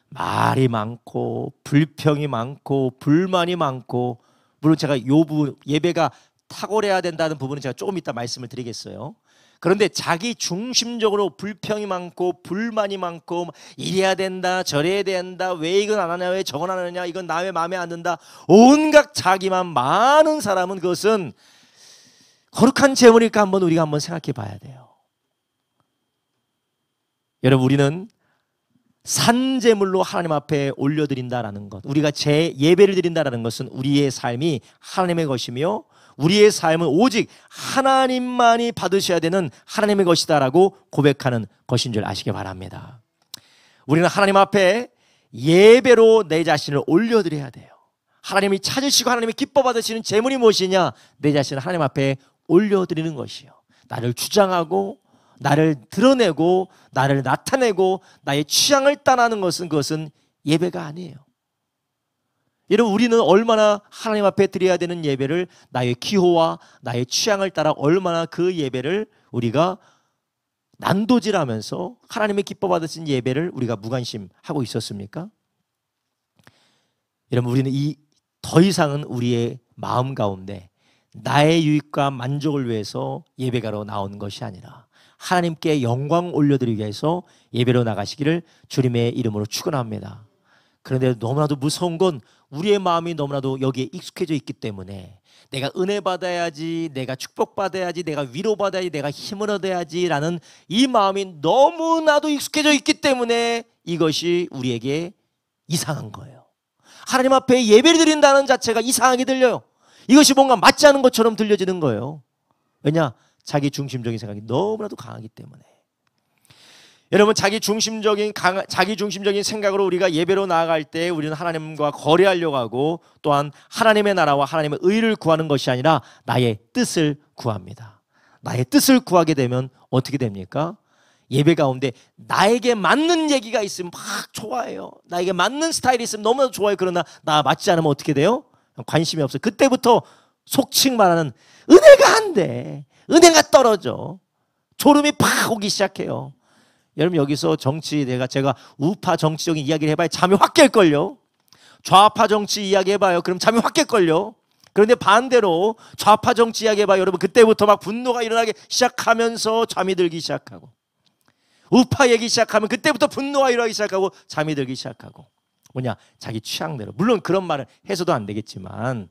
말이 많고 불평이 많고 불만이 많고, 물론 제가 요 부분 예배가 탁월해야 된다는 부분은 제가 조금 이따 말씀을 드리겠어요. 그런데 자기 중심적으로 불평이 많고 불만이 많고 이래야 된다 저래야 된다, 왜 이건 안 하냐, 왜 저건 안 하냐, 이건 나 왜 마음에 안 든다, 온갖 자기만 많은 사람은 그것은 거룩한 제물일까 우리가 한번 생각해 봐야 돼요. 여러분 우리는 산제물로 하나님 앞에 올려드린다라는 것, 우리가 예배를 드린다라는 것은 우리의 삶이 하나님의 것이며 우리의 삶은 오직 하나님만이 받으셔야 되는 하나님의 것이다라고 고백하는 것인 줄 아시기 바랍니다. 우리는 하나님 앞에 예배로 내 자신을 올려드려야 돼요. 하나님이 찾으시고 하나님이 기뻐 받으시는 제물이 무엇이냐? 내 자신을 하나님 앞에 올려드리는 것이요. 나를 주장하고 나를 드러내고 나를 나타내고 나의 취향을 따라하는 것은, 그것은 예배가 아니에요. 여러분 우리는 얼마나 하나님 앞에 드려야 되는 예배를 나의 기호와 나의 취향을 따라 얼마나 그 예배를 우리가 난도질하면서 하나님의 기뻐 받으신 예배를 우리가 무관심하고 있었습니까? 여러분 우리는 더 이상은 우리의 마음 가운데 나의 유익과 만족을 위해서 예배가로 나온 것이 아니라 하나님께 영광 올려드리기 위해서 예배로 나가시기를 주님의 이름으로 축원합니다. 그런데 너무나도 무서운 건 우리의 마음이 너무나도 여기에 익숙해져 있기 때문에 내가 은혜 받아야지, 내가 축복받아야지, 내가 위로받아야지, 내가 힘을 얻어야지 라는 이 마음이 너무나도 익숙해져 있기 때문에 이것이 우리에게 이상한 거예요. 하나님 앞에 예배를 드린다는 자체가 이상하게 들려요. 이것이 뭔가 맞지 않은 것처럼 들려지는 거예요. 왜냐? 자기 중심적인 생각이 너무나도 강하기 때문에. 여러분 자기 중심적인 생각으로 우리가 예배로 나아갈 때 우리는 하나님과 거래하려고 하고, 또한 하나님의 나라와 하나님의 의를 구하는 것이 아니라 나의 뜻을 구합니다. 나의 뜻을 구하게 되면 어떻게 됩니까? 예배 가운데 나에게 맞는 얘기가 있으면 막 좋아해요. 나에게 맞는 스타일이 있으면 너무나도 좋아요. 그러나 나 맞지 않으면 어떻게 돼요? 관심이 없어요. 그때부터 속칭 말하는 은혜가 안 돼. 은혜가 떨어져. 졸음이 팍 오기 시작해요. 여러분 여기서 제가 우파 정치적인 이야기를 해봐야 잠이 확 깰걸요. 좌파 정치 이야기 해봐요. 그럼 잠이 확 깰걸요. 그런데 반대로 좌파 정치 이야기 해봐요. 여러분 그때부터 막 분노가 일어나기 시작하면서 잠이 들기 시작하고, 우파하기 시작하면 그때부터 분노가 일어나기 시작하고 잠이 들기 시작하고, 뭐냐, 자기 취향대로. 물론 그런 말을 해서도 안 되겠지만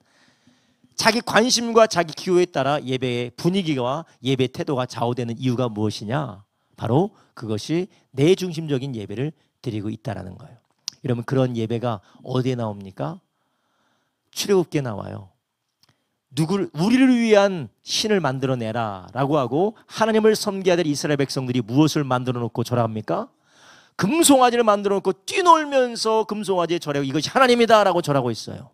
자기 관심과 자기 기호에 따라 예배의 분위기와 예배 태도가 좌우되는 이유가 무엇이냐? 바로 그것이 내 중심적인 예배를 드리고 있다는 거예요. 여러분, 그런 예배가 어디에 나옵니까? 출애굽기에 나와요. 우리를 위한 신을 만들어내라 라고 하고, 하나님을 섬겨야 될 이스라엘 백성들이 무엇을 만들어 놓고 절합니까? 금송아지를 만들어 놓고 뛰놀면서 금송아지에 절하고, 이것이 하나님이다 라고 절하고 있어요.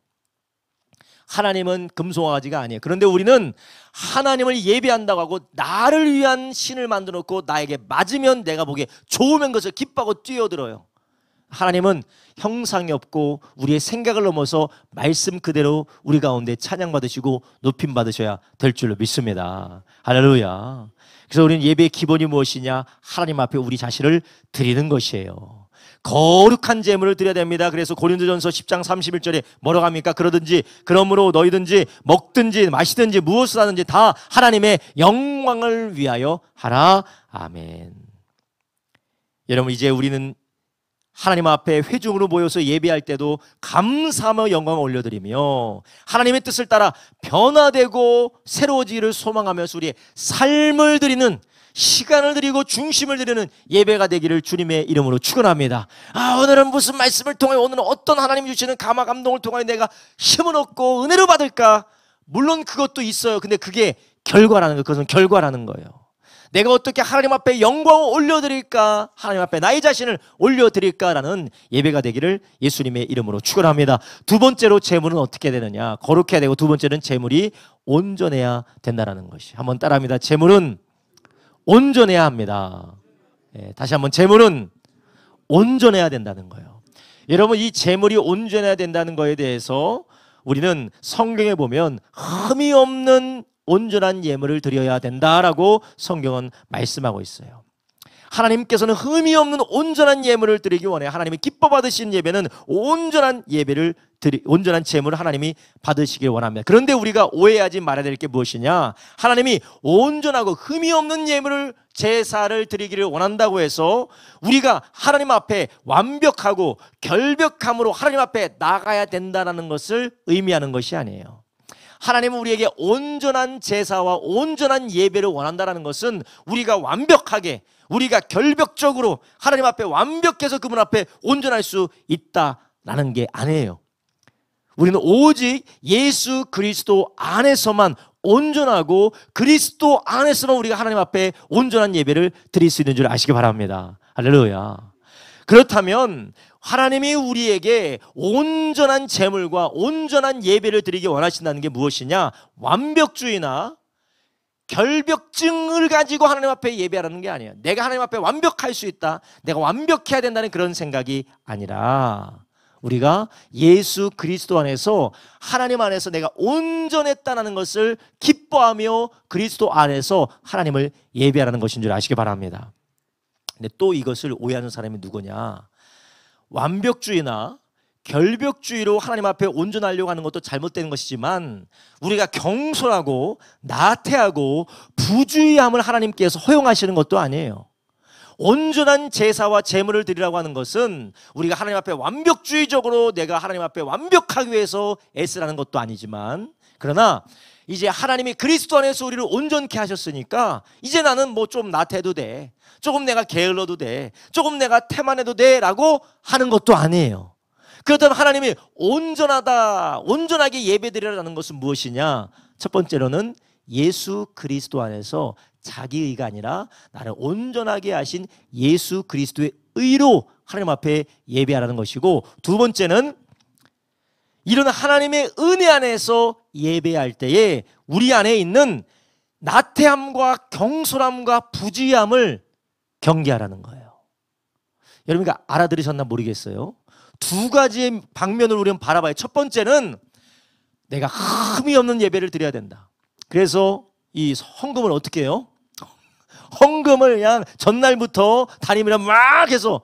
하나님은 금송아지가 아니에요. 그런데 우리는 하나님을 예배한다고 하고 나를 위한 신을 만들어 놓고 나에게 맞으면, 내가 보기에 좋으면 것을 기뻐하고 뛰어들어요. 하나님은 형상이 없고 우리의 생각을 넘어서 말씀 그대로 우리 가운데 찬양받으시고 높임 받으셔야 될 줄로 믿습니다. 할렐루야. 그래서 우리는 예배의 기본이 무엇이냐? 하나님 앞에 우리 자신을 드리는 것이에요. 거룩한 제물을 드려야 됩니다. 그래서 고린도전서 10장 31절에 뭐라고 합니까? 그러므로 너희든지 먹든지 마시든지 무엇을 하든지 다 하나님의 영광을 위하여 하라. 아멘. 여러분, 이제 우리는 하나님 앞에 회중으로 모여서 예배할 때도 감사하며 영광을 올려드리며 하나님의 뜻을 따라 변화되고 새로워지기를 소망하면서 우리의 삶을 드리는, 시간을 드리고 중심을 드리는 예배가 되기를 주님의 이름으로 축원합니다. 오늘은 무슨 말씀을 통해, 오늘은 어떤 하나님이 주시는 감화 감동을 통하여 내가 힘을 얻고 은혜를 받을까? 물론 그것도 있어요. 근데 그게 결과라는 거예요. 그것은 결과라는 거예요. 내가 어떻게 하나님 앞에 영광을 올려드릴까? 하나님 앞에 나의 자신을 올려드릴까라는 예배가 되기를 예수님의 이름으로 축원합니다. 두 번째로 제물은 어떻게 되느냐? 거룩해야 되고, 두 번째는 제물이 온전해야 된다는 것이. 한번 따라합니다. 제물은 온전해야 합니다. 다시 한번, 제물은 온전해야 된다는 거예요. 여러분, 이 제물이 온전해야 된다는 거에 대해서 우리는 성경에 보면 흠이 없는 온전한 예물을 드려야 된다라고 성경은 말씀하고 있어요. 하나님께서는 흠이 없는 온전한 예물을 드리기 원해요. 하나님이 기뻐 받으시는 예배는 온전한 온전한 제물을 하나님이 받으시길 원합니다. 그런데 우리가 오해하지 말아야 될 게 무엇이냐? 하나님이 온전하고 흠이 없는 예물을, 제사를 드리기를 원한다고 해서 우리가 하나님 앞에 완벽하고 결벽함으로 하나님 앞에 나가야 된다는 것을 의미하는 것이 아니에요. 하나님은 우리에게 온전한 제사와 온전한 예배를 원한다는 것은 우리가 완벽하게, 우리가 결벽적으로 하나님 앞에 완벽해서 그분 앞에 온전할 수 있다라는 게 아니에요. 우리는 오직 예수 그리스도 안에서만 온전하고 그리스도 안에서만 우리가 하나님 앞에 온전한 예배를 드릴 수 있는 줄 아시기 바랍니다. 할렐루야. 그렇다면 하나님이 우리에게 온전한 제물과 온전한 예배를 드리기 원하신다는 게 무엇이냐? 완벽주의나 결벽증을 가지고 하나님 앞에 예배하라는 게 아니에요. 내가 하나님 앞에 완벽할 수 있다, 내가 완벽해야 된다는 그런 생각이 아니라, 우리가 예수 그리스도 안에서, 하나님 안에서 내가 온전했다는 것을 기뻐하며 그리스도 안에서 하나님을 예배하라는 것인 줄 아시기 바랍니다. 근데 또 이것을 오해하는 사람이 누구냐? 완벽주의나 결벽주의로 하나님 앞에 온전하려고 하는 것도 잘못된 것이지만, 우리가 경솔하고 나태하고 부주의함을 하나님께서 허용하시는 것도 아니에요. 온전한 제사와 제물을 드리라고 하는 것은 우리가 하나님 앞에 완벽주의적으로 내가 하나님 앞에 완벽하기 위해서 애쓰라는 것도 아니지만, 그러나 이제 하나님이 그리스도 안에서 우리를 온전케 하셨으니까 이제 나는 뭐 좀 나태해도 돼, 조금 내가 게을러도 돼, 조금 내가 태만해도 돼 라고 하는 것도 아니에요. 그렇다면 하나님이 온전하다, 온전하게 예배드리라는 것은 무엇이냐? 첫 번째로는 예수 그리스도 안에서 자기 의가 아니라 나를 온전하게 하신 예수 그리스도의 의로 하나님 앞에 예배하라는 것이고, 두 번째는 이런 하나님의 은혜 안에서 예배할 때에 우리 안에 있는 나태함과 경솔함과 부주의함을 경계하라는 거예요. 여러분, 알아들으셨나 모르겠어요. 두 가지의 방면을 우리는 바라봐요. 첫 번째는 내가 흠이 없는 예배를 드려야 된다. 그래서 이 헌금을 어떻게 해요? 헌금을 그냥 전날부터 담임이랑 막 해서,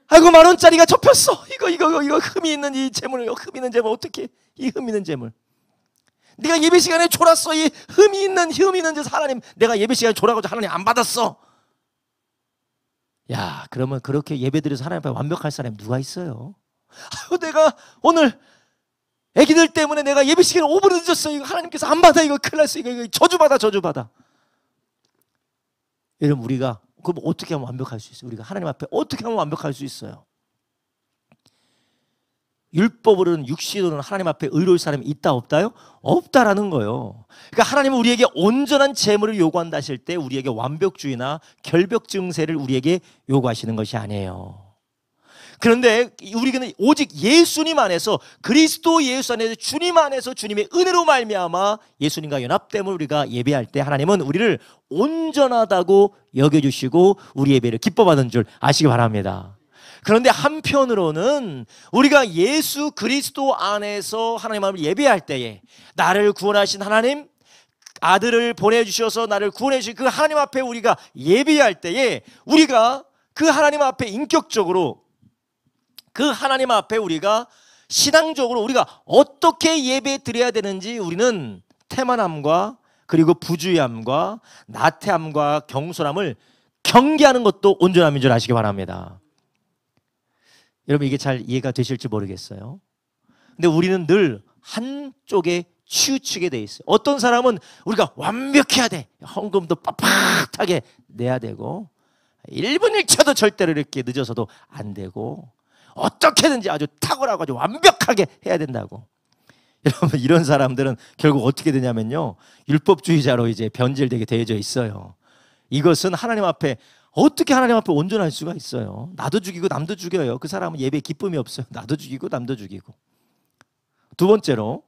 아이고 10,000원짜리가 접혔어, 이거 흠이 있는 이 재물, 흠이 있는 재물 어떻게, 이 흠이 있는 재물 네가 예배 시간에 졸았어, 이 흠이 있는 짓 하나님, 내가 예배 시간에 졸아가지고 하나님 안 받았어. 야, 그러면 그렇게 예배드려서 하나님 앞에 완벽할 사람이 누가 있어요? 아유, 내가 오늘 애기들 때문에 내가 예배 시간을 5분 늦었어. 이거 하나님께서 안 받아. 이거 큰일 났어. 이거 저주받아, 저주받아. 여러분, 우리가 그럼 어떻게 하면 완벽할 수 있어요? 우리가 하나님 앞에 어떻게 하면 완벽할 수 있어요? 율법으로는, 육신으로는 하나님 앞에 의로울 사람이 있다 없다요? 없다라는 거예요. 그러니까 하나님은 우리에게 온전한 제물을 요구한다 하실 때 우리에게 완벽주의나 결벽 증세를 우리에게 요구하시는 것이 아니에요. 그런데 우리는 오직 예수님 안에서, 그리스도 예수 안에서, 주님 안에서 주님의 은혜로 말미암아 예수님과 연합됨을 우리가 예배할 때 하나님은 우리를 온전하다고 여겨주시고 우리 예배를 기뻐받는 줄 아시기 바랍니다. 그런데 한편으로는 우리가 예수 그리스도 안에서 하나님 앞을 예배할 때에 나를 구원하신 하나님, 아들을 보내주셔서 나를 구원해 주신 그 하나님 앞에 우리가 예배할 때에 우리가 그 하나님 앞에 인격적으로, 그 하나님 앞에 우리가 신앙적으로 우리가 어떻게 예배 드려야 되는지 우리는 태만함과 그리고 부주의함과 나태함과 경솔함을 경계하는 것도 온전함인 줄 아시기 바랍니다. 여러분, 이게 잘 이해가 되실지 모르겠어요. 근데 우리는 늘 한쪽에 치우치게 돼 있어요. 어떤 사람은 우리가 완벽해야 돼. 헌금도 빳빳하게 내야 되고 1분 1초도 절대로 이렇게 늦어서도 안 되고 어떻게든지 아주 탁월하고 아주 완벽하게 해야 된다고. 여러분, 이런 사람들은 결국 어떻게 되냐면요, 율법주의자로 이제 변질되게 되어져 있어요. 이것은 하나님 앞에 어떻게 하나님 앞에 온전할 수가 있어요? 나도 죽이고 남도 죽여요. 그 사람은 예배에 기쁨이 없어요. 나도 죽이고 남도 죽이고. 두 번째로,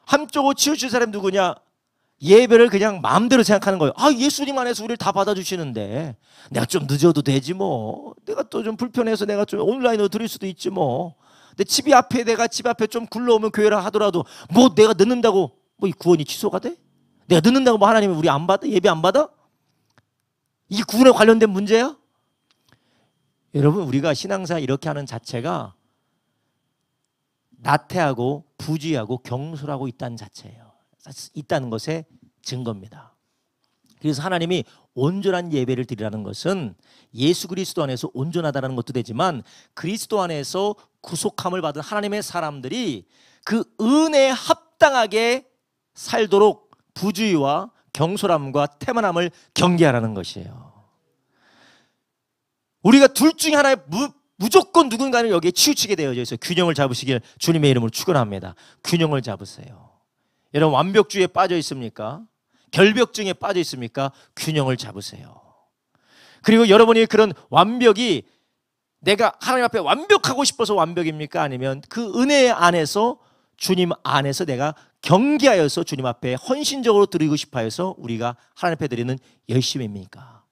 한쪽으로 치우칠 사람이 누구냐? 예배를 그냥 마음대로 생각하는 거예요. 아, 예수님 안에서 우리를 다 받아주시는데 내가 좀 늦어도 되지 뭐. 내가 또 좀 불편해서 내가 좀 온라인으로 드릴 수도 있지 뭐. 근데 내가 집 앞에 좀 굴러오면 교회를 하더라도 뭐 내가 늦는다고 뭐 이 구원이 취소가 돼? 내가 늦는다고 뭐 하나님이 우리 안 받아? 예배 안 받아? 이 구원에 관련된 문제야? 여러분, 우리가 신앙생활 이렇게 하는 자체가 나태하고 부주의하고 경솔하고 있다는 자체예요. 있다는 것의 증거입니다. 그래서 하나님이 온전한 예배를 드리라는 것은 예수 그리스도 안에서 온전하다는 것도 되지만 그리스도 안에서 구속함을 받은 하나님의 사람들이 그 은혜에 합당하게 살도록 부주의와 경솔함과 태만함을 경계하라는 것이에요. 우리가 둘 중에 하나에 무조건 누군가는 여기에 치우치게 되어져 있어요. 균형을 잡으시길 주님의 이름으로 축원합니다. 균형을 잡으세요. 여러분, 완벽주의에 빠져 있습니까? 결벽증에 빠져 있습니까? 균형을 잡으세요. 그리고 여러분이 그런 완벽이 내가 하나님 앞에 완벽하고 싶어서 완벽입니까? 아니면 그 은혜 안에서, 주님 안에서 내가 경계하여서 주님 앞에 헌신적으로 드리고 싶어 해서 우리가 하나님 앞에 드리는 열심입니까?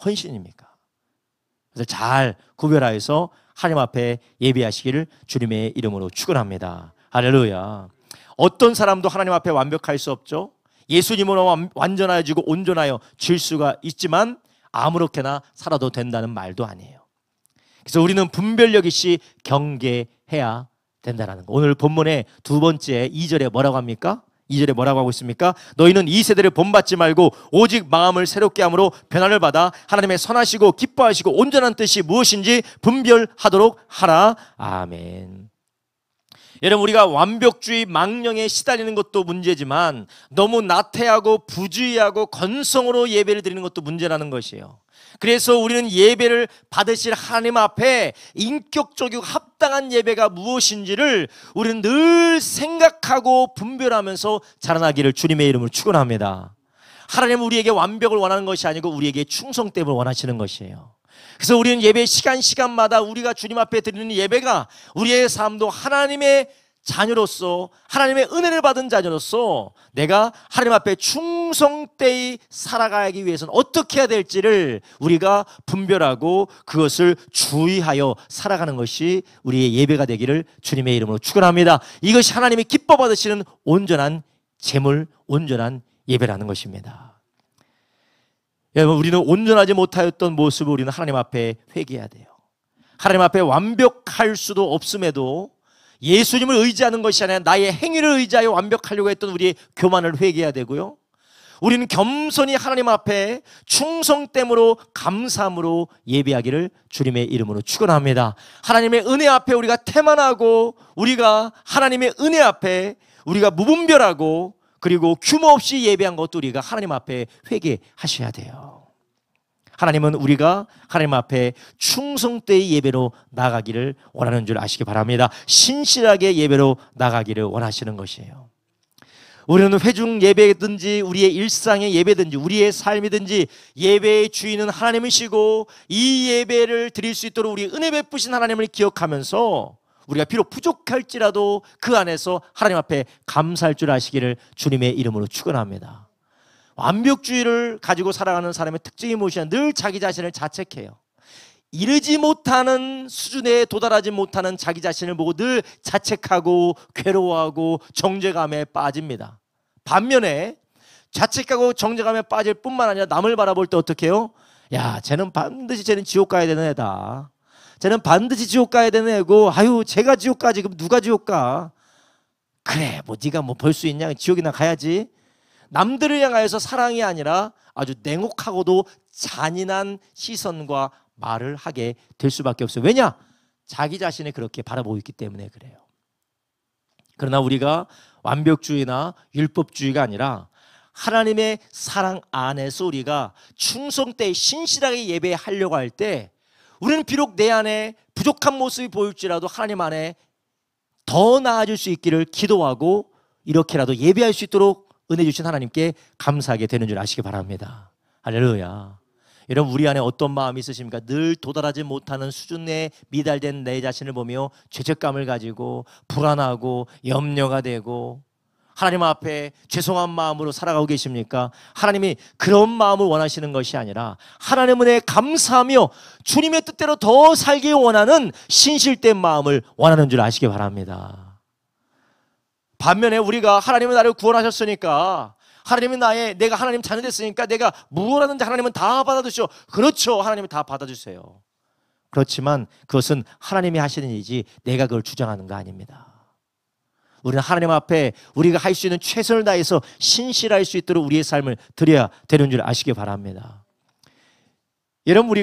헌신입니까? 그래서 잘 구별하여서 하나님 앞에 예배하시기를 주님의 이름으로 축원합니다. 할렐루야. 어떤 사람도 하나님 앞에 완벽할 수 없죠. 예수님으로 완전해지고 온전하여 질 수가 있지만 아무렇게나 살아도 된다는 말도 아니에요. 그래서 우리는 분별력 있이 경계해야 된다는 거. 오늘 본문의 두 번째 2절에 뭐라고 합니까? 2절에 뭐라고 하고 있습니까? 너희는 이 세대를 본받지 말고 오직 마음을 새롭게 함으로 변화를 받아 하나님의 선하시고 기뻐하시고 온전한 뜻이 무엇인지 분별하도록 하라. 아멘. 여러분, 우리가 완벽주의 망령에 시달리는 것도 문제지만 너무 나태하고 부주의하고 건성으로 예배를 드리는 것도 문제라는 것이에요. 그래서 우리는 예배를 받으실 하나님 앞에 인격적이고 합당한 예배가 무엇인지를 우리는 늘 생각하고 분별하면서 자라나기를 주님의 이름으로 축원합니다. 하나님은 우리에게 완벽을 원하는 것이 아니고 우리에게 충성됨을 원하시는 것이에요. 그래서 우리는 예배 시간마다 우리가 주님 앞에 드리는 예배가 우리의 삶도 하나님의 자녀로서, 하나님의 은혜를 받은 자녀로서 내가 하나님 앞에 충성되이 살아가기 위해서는 어떻게 해야 될지를 우리가 분별하고 그것을 주의하여 살아가는 것이 우리의 예배가 되기를 주님의 이름으로 축원합니다. 이것이 하나님이 기뻐 받으시는 온전한 제물, 온전한 예배라는 것입니다. 여러분, 우리는 온전하지 못하였던 모습을 우리는 하나님 앞에 회개해야 돼요. 하나님 앞에 완벽할 수도 없음에도 예수님을 의지하는 것이 아니라 나의 행위를 의지하여 완벽하려고 했던 우리의 교만을 회개해야 되고요. 우리는 겸손히 하나님 앞에 충성됨으로 감사함으로 예배하기를 주님의 이름으로 축원합니다. 하나님의 은혜 앞에 우리가 태만하고 우리가 하나님의 은혜 앞에 우리가 무분별하고 그리고 규모 없이 예배한 것도 우리가 하나님 앞에 회개하셔야 돼요. 하나님은 우리가 하나님 앞에 충성되의 예배로 나가기를 원하는 줄 아시기 바랍니다. 신실하게 예배로 나가기를 원하시는 것이에요. 우리는 회중 예배든지 우리의 일상의 예배든지 우리의 삶이든지 예배의 주인은 하나님이시고 이 예배를 드릴 수 있도록 우리 은혜 베푸신 하나님을 기억하면서 우리가 비록 부족할지라도 그 안에서 하나님 앞에 감사할 줄 아시기를 주님의 이름으로 축원합니다. 완벽주의를 가지고 살아가는 사람의 특징이 무엇이냐? 늘 자기 자신을 자책해요. 이르지 못하는 수준에 도달하지 못하는 자기 자신을 보고 늘 자책하고 괴로워하고 정죄감에 빠집니다. 반면에 자책하고 정죄감에 빠질 뿐만 아니라 남을 바라볼 때 어떻게 해요? 야, 쟤는 지옥 가야 되는 애다. 쟤는 반드시 지옥 가야 되는 애고, 아유, 쟤가 지옥 가지 그럼 누가 지옥 가? 그래, 뭐 네가 뭐 볼 수 있냐? 지옥이나 가야지. 남들을 향하여서 사랑이 아니라 아주 냉혹하고도 잔인한 시선과 말을 하게 될 수밖에 없어요. 왜냐? 자기 자신을 그렇게 바라보고 있기 때문에 그래요. 그러나 우리가 완벽주의나 율법주의가 아니라 하나님의 사랑 안에서 우리가 충성되이 신실하게 예배하려고 할 때 우리는 비록 내 안에 부족한 모습이 보일지라도 하나님 안에 더 나아질 수 있기를 기도하고 이렇게라도 예배할 수 있도록 은혜 주신 하나님께 감사하게 되는 줄 아시기 바랍니다. 할렐루야. 여러분, 우리 안에 어떤 마음이 있으십니까? 늘 도달하지 못하는 수준에 미달된 내 자신을 보며 죄책감을 가지고 불안하고 염려가 되고 하나님 앞에 죄송한 마음으로 살아가고 계십니까? 하나님이 그런 마음을 원하시는 것이 아니라 하나님 은혜에 감사하며 주님의 뜻대로 더 살기 원하는 신실된 마음을 원하는 줄 아시기 바랍니다. 반면에 우리가 하나님은 나를 구원하셨으니까 하나님은 내가 하나님 자녀 됐으니까 내가 무엇하든지 하나님은 다 받아주시오. 그렇죠, 하나님은 다 받아주세요. 그렇지만 그것은 하나님이 하시는 일이지 내가 그걸 주장하는 거 아닙니다. 우리는 하나님 앞에 우리가 할 수 있는 최선을 다해서 신실할 수 있도록 우리의 삶을 드려야 되는 줄 아시기 바랍니다. 여러분,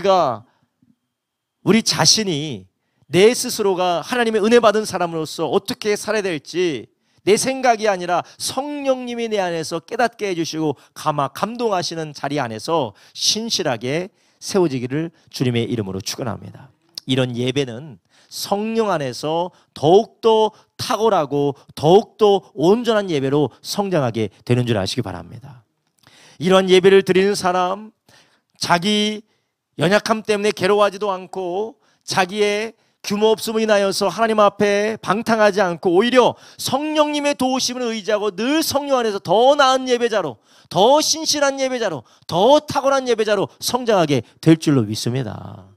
우리 자신이 내 스스로가 하나님의 은혜 받은 사람으로서 어떻게 살아야 될지 내 생각이 아니라 성령님이 내 안에서 깨닫게 해주시고 감동하시는 자리 안에서 신실하게 세워지기를 주님의 이름으로 축원합니다. 이런 예배는 성령 안에서 더욱더 탁월하고 더욱더 온전한 예배로 성장하게 되는 줄 아시기 바랍니다. 이런 예배를 드리는 사람, 자기 연약함 때문에 괴로워하지도 않고 자기의 규모 없음을 인하여서 하나님 앞에 방탕하지 않고 오히려 성령님의 도우심을 의지하고 늘 성령 안에서 더 나은 예배자로, 더 신실한 예배자로, 더 탁월한 예배자로 성장하게 될 줄로 믿습니다.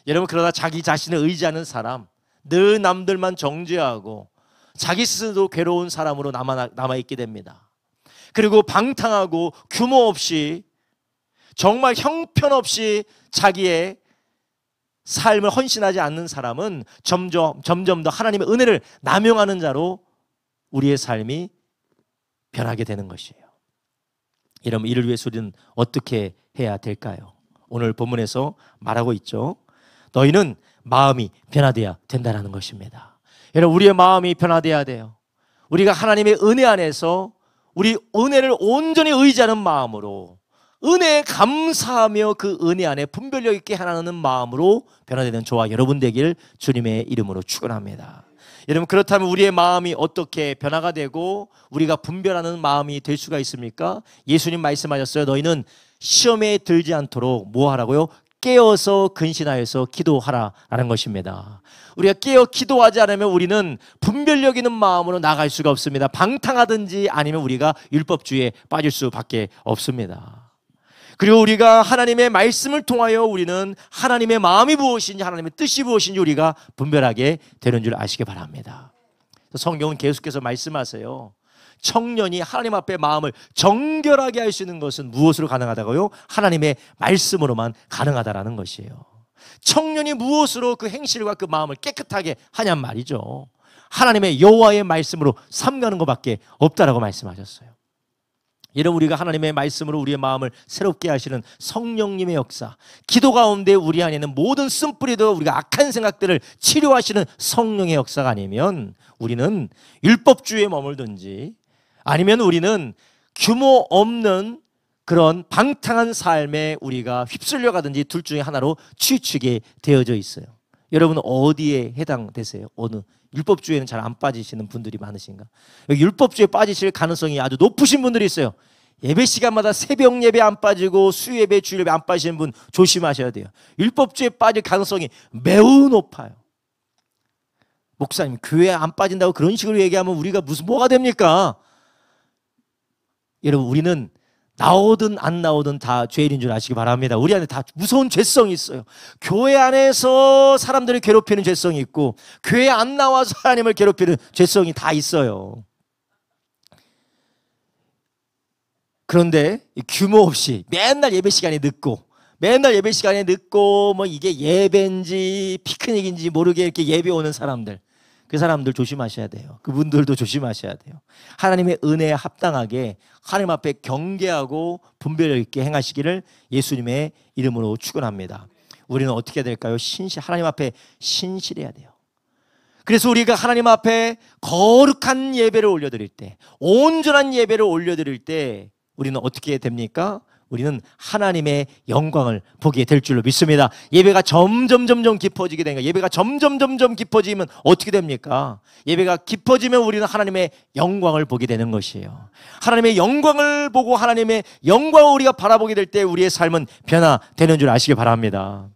여러분, 그러다 자기 자신을 의지하는 사람, 늘 남들만 정죄하고 자기 스스로 괴로운 사람으로 남아있게 됩니다. 그리고 방탕하고 규모 없이 정말 형편없이 자기의 삶을 헌신하지 않는 사람은 점점 더 하나님의 은혜를 남용하는 자로 우리의 삶이 변하게 되는 것이에요. 여러분, 이를 위해서 우리는 어떻게 해야 될까요? 오늘 본문에서 말하고 있죠. 너희는 마음이 변화되어야 된다는 것입니다. 여러분, 우리의 마음이 변화되어야 돼요. 우리가 하나님의 은혜 안에서 우리 은혜를 온전히 의지하는 마음으로 은혜에 감사하며 그 은혜 안에 분별력 있게 하나는 마음으로 변화되는 저와 여러분 되길 주님의 이름으로 축원합니다. 여러분, 그렇다면 우리의 마음이 어떻게 변화가 되고 우리가 분별하는 마음이 될 수가 있습니까? 예수님 말씀하셨어요. 너희는 시험에 들지 않도록 뭐 하라고요? 깨어서 근신하여서 기도하라라는 것입니다. 우리가 깨어 기도하지 않으면 우리는 분별력 있는 마음으로 나갈 수가 없습니다. 방탕하든지 아니면 우리가 율법주의에 빠질 수밖에 없습니다. 그리고 우리가 하나님의 말씀을 통하여 우리는 하나님의 마음이 무엇인지 하나님의 뜻이 무엇인지 우리가 분별하게 되는 줄 아시기 바랍니다. 성경은 계속해서 말씀하세요. 청년이 하나님 앞에 마음을 정결하게 할 수 있는 것은 무엇으로 가능하다고요? 하나님의 말씀으로만 가능하다라는 것이에요. 청년이 무엇으로 그 행실과 그 마음을 깨끗하게 하냔 말이죠. 하나님의 여호와의 말씀으로 삼가는 것밖에 없다라고 말씀하셨어요. 여러분, 우리가 하나님의 말씀으로 우리의 마음을 새롭게 하시는 성령님의 역사, 기도 가운데 우리 안에 있는 모든 쓴뿌리도 우리가 악한 생각들을 치료하시는 성령의 역사가 아니면 우리는 율법주의에 머물든지 아니면 우리는 규모 없는 그런 방탕한 삶에 우리가 휩쓸려 가든지 둘 중에 하나로 치우치게 되어져 있어요. 여러분 어디에 해당되세요? 어느? 율법주의에는 잘 안 빠지시는 분들이 많으신가? 여기 율법주의에 빠지실 가능성이 아주 높으신 분들이 있어요. 예배 시간마다 새벽 예배 안 빠지고 수요 예배, 주일 예배 안 빠지시는 분 조심하셔야 돼요. 율법주의에 빠질 가능성이 매우 높아요. 목사님, 교회 안 빠진다고 그런 식으로 얘기하면 우리가 뭐가 됩니까? 여러분, 우리는 나오든 안 나오든 다 죄인인 줄 아시기 바랍니다. 우리 안에 다 무서운 죄성이 있어요. 교회 안에서 사람들을 괴롭히는 죄성이 있고 교회 안 나와서 하나님을 괴롭히는 죄성이 다 있어요. 그런데 규모 없이 맨날 예배 시간에 늦고 뭐 이게 예배인지 피크닉인지 모르게 이렇게 예배 오는 사람들, 그 사람들 조심하셔야 돼요. 그분들도 조심하셔야 돼요. 하나님의 은혜에 합당하게 하나님 앞에 경계하고 분별 있게 행하시기를 예수님의 이름으로 축원합니다. 우리는 어떻게 해야 될까요? 하나님 앞에 신실해야 돼요. 그래서 우리가 하나님 앞에 거룩한 예배를 올려드릴 때, 온전한 예배를 올려드릴 때 우리는 어떻게 됩니까? 우리는 하나님의 영광을 보게 될 줄로 믿습니다. 예배가 점점 깊어지게 되니까, 예배가 점점 깊어지면 어떻게 됩니까? 예배가 깊어지면 우리는 하나님의 영광을 보게 되는 것이에요. 하나님의 영광을 보고 하나님의 영광을 우리가 바라보게 될 때 우리의 삶은 변화되는 줄 아시기 바랍니다.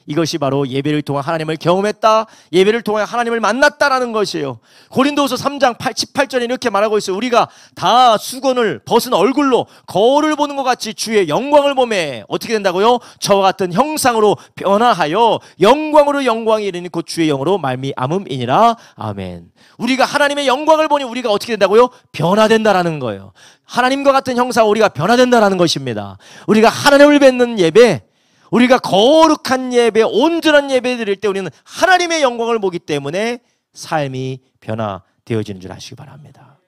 이것이 바로 예배를 통한 하나님을 경험했다, 예배를 통해 하나님을 만났다라는 것이에요. 고린도후서 3장 18절에 이렇게 말하고 있어요. 우리가 다 수건을 벗은 얼굴로 거울을 보는 것 같이 주의 영광을 보매 어떻게 된다고요? 저와 같은 형상으로 변화하여 영광으로 영광이 이르니 곧 주의 영으로 말미암음이니라. 아멘. 우리가 하나님의 영광을 보니 우리가 어떻게 된다고요? 변화된다라는 거예요. 하나님과 같은 형상, 우리가 변화된다라는 것입니다. 우리가 하나님을 뵙는 예배, 우리가 거룩한 예배, 온전한 예배 드릴 때 우리는 하나님의 영광을 보기 때문에 삶이 변화되어지는 줄 아시기 바랍니다.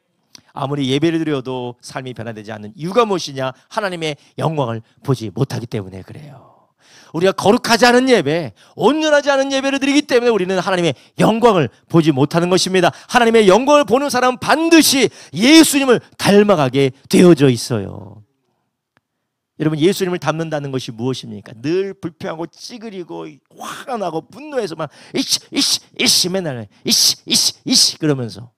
아무리 예배를 드려도 삶이 변화되지 않는 이유가 무엇이냐? 하나님의 영광을 보지 못하기 때문에 그래요. 우리가 거룩하지 않은 예배, 온전하지 않은 예배를 드리기 때문에 우리는 하나님의 영광을 보지 못하는 것입니다. 하나님의 영광을 보는 사람은 반드시 예수님을 닮아가게 되어져 있어요. 여러분, 예수님을 닮는다는 것이 무엇입니까? 늘 불평하고 찌그리고 화가 나고 분노해서 막 이씨 맨날 이씨 그러면서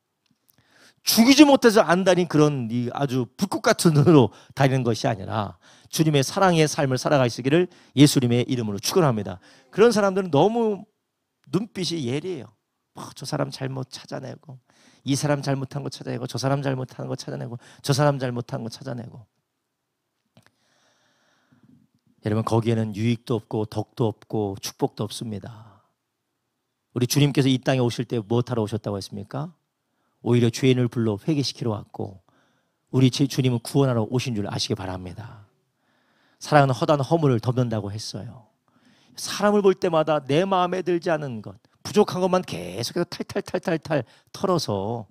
죽이지 못해서 안 다닌 그런 아주 불꽃 같은 눈으로 다니는 것이 아니라 주님의 사랑의 삶을 살아가시기를 예수님의 이름으로 축원합니다. 그런 사람들은 너무 눈빛이 예리해요. 저 사람 잘못 찾아내고, 이 사람 잘못한 거 찾아내고, 저 사람 잘못한 거 찾아내고, 저 사람 잘못한 거 찾아내고. 여러분, 거기에는 유익도 없고 덕도 없고 축복도 없습니다. 우리 주님께서 이 땅에 오실 때 무엇하러 오셨다고 했습니까? 오히려 죄인을 불러 회개시키러 왔고 우리 주님은 구원하러 오신 줄 아시기 바랍니다. 사랑은 헛한 허물을 덮는다고 했어요. 사람을 볼 때마다 내 마음에 들지 않은 것, 부족한 것만 계속해서 탈탈 털어서,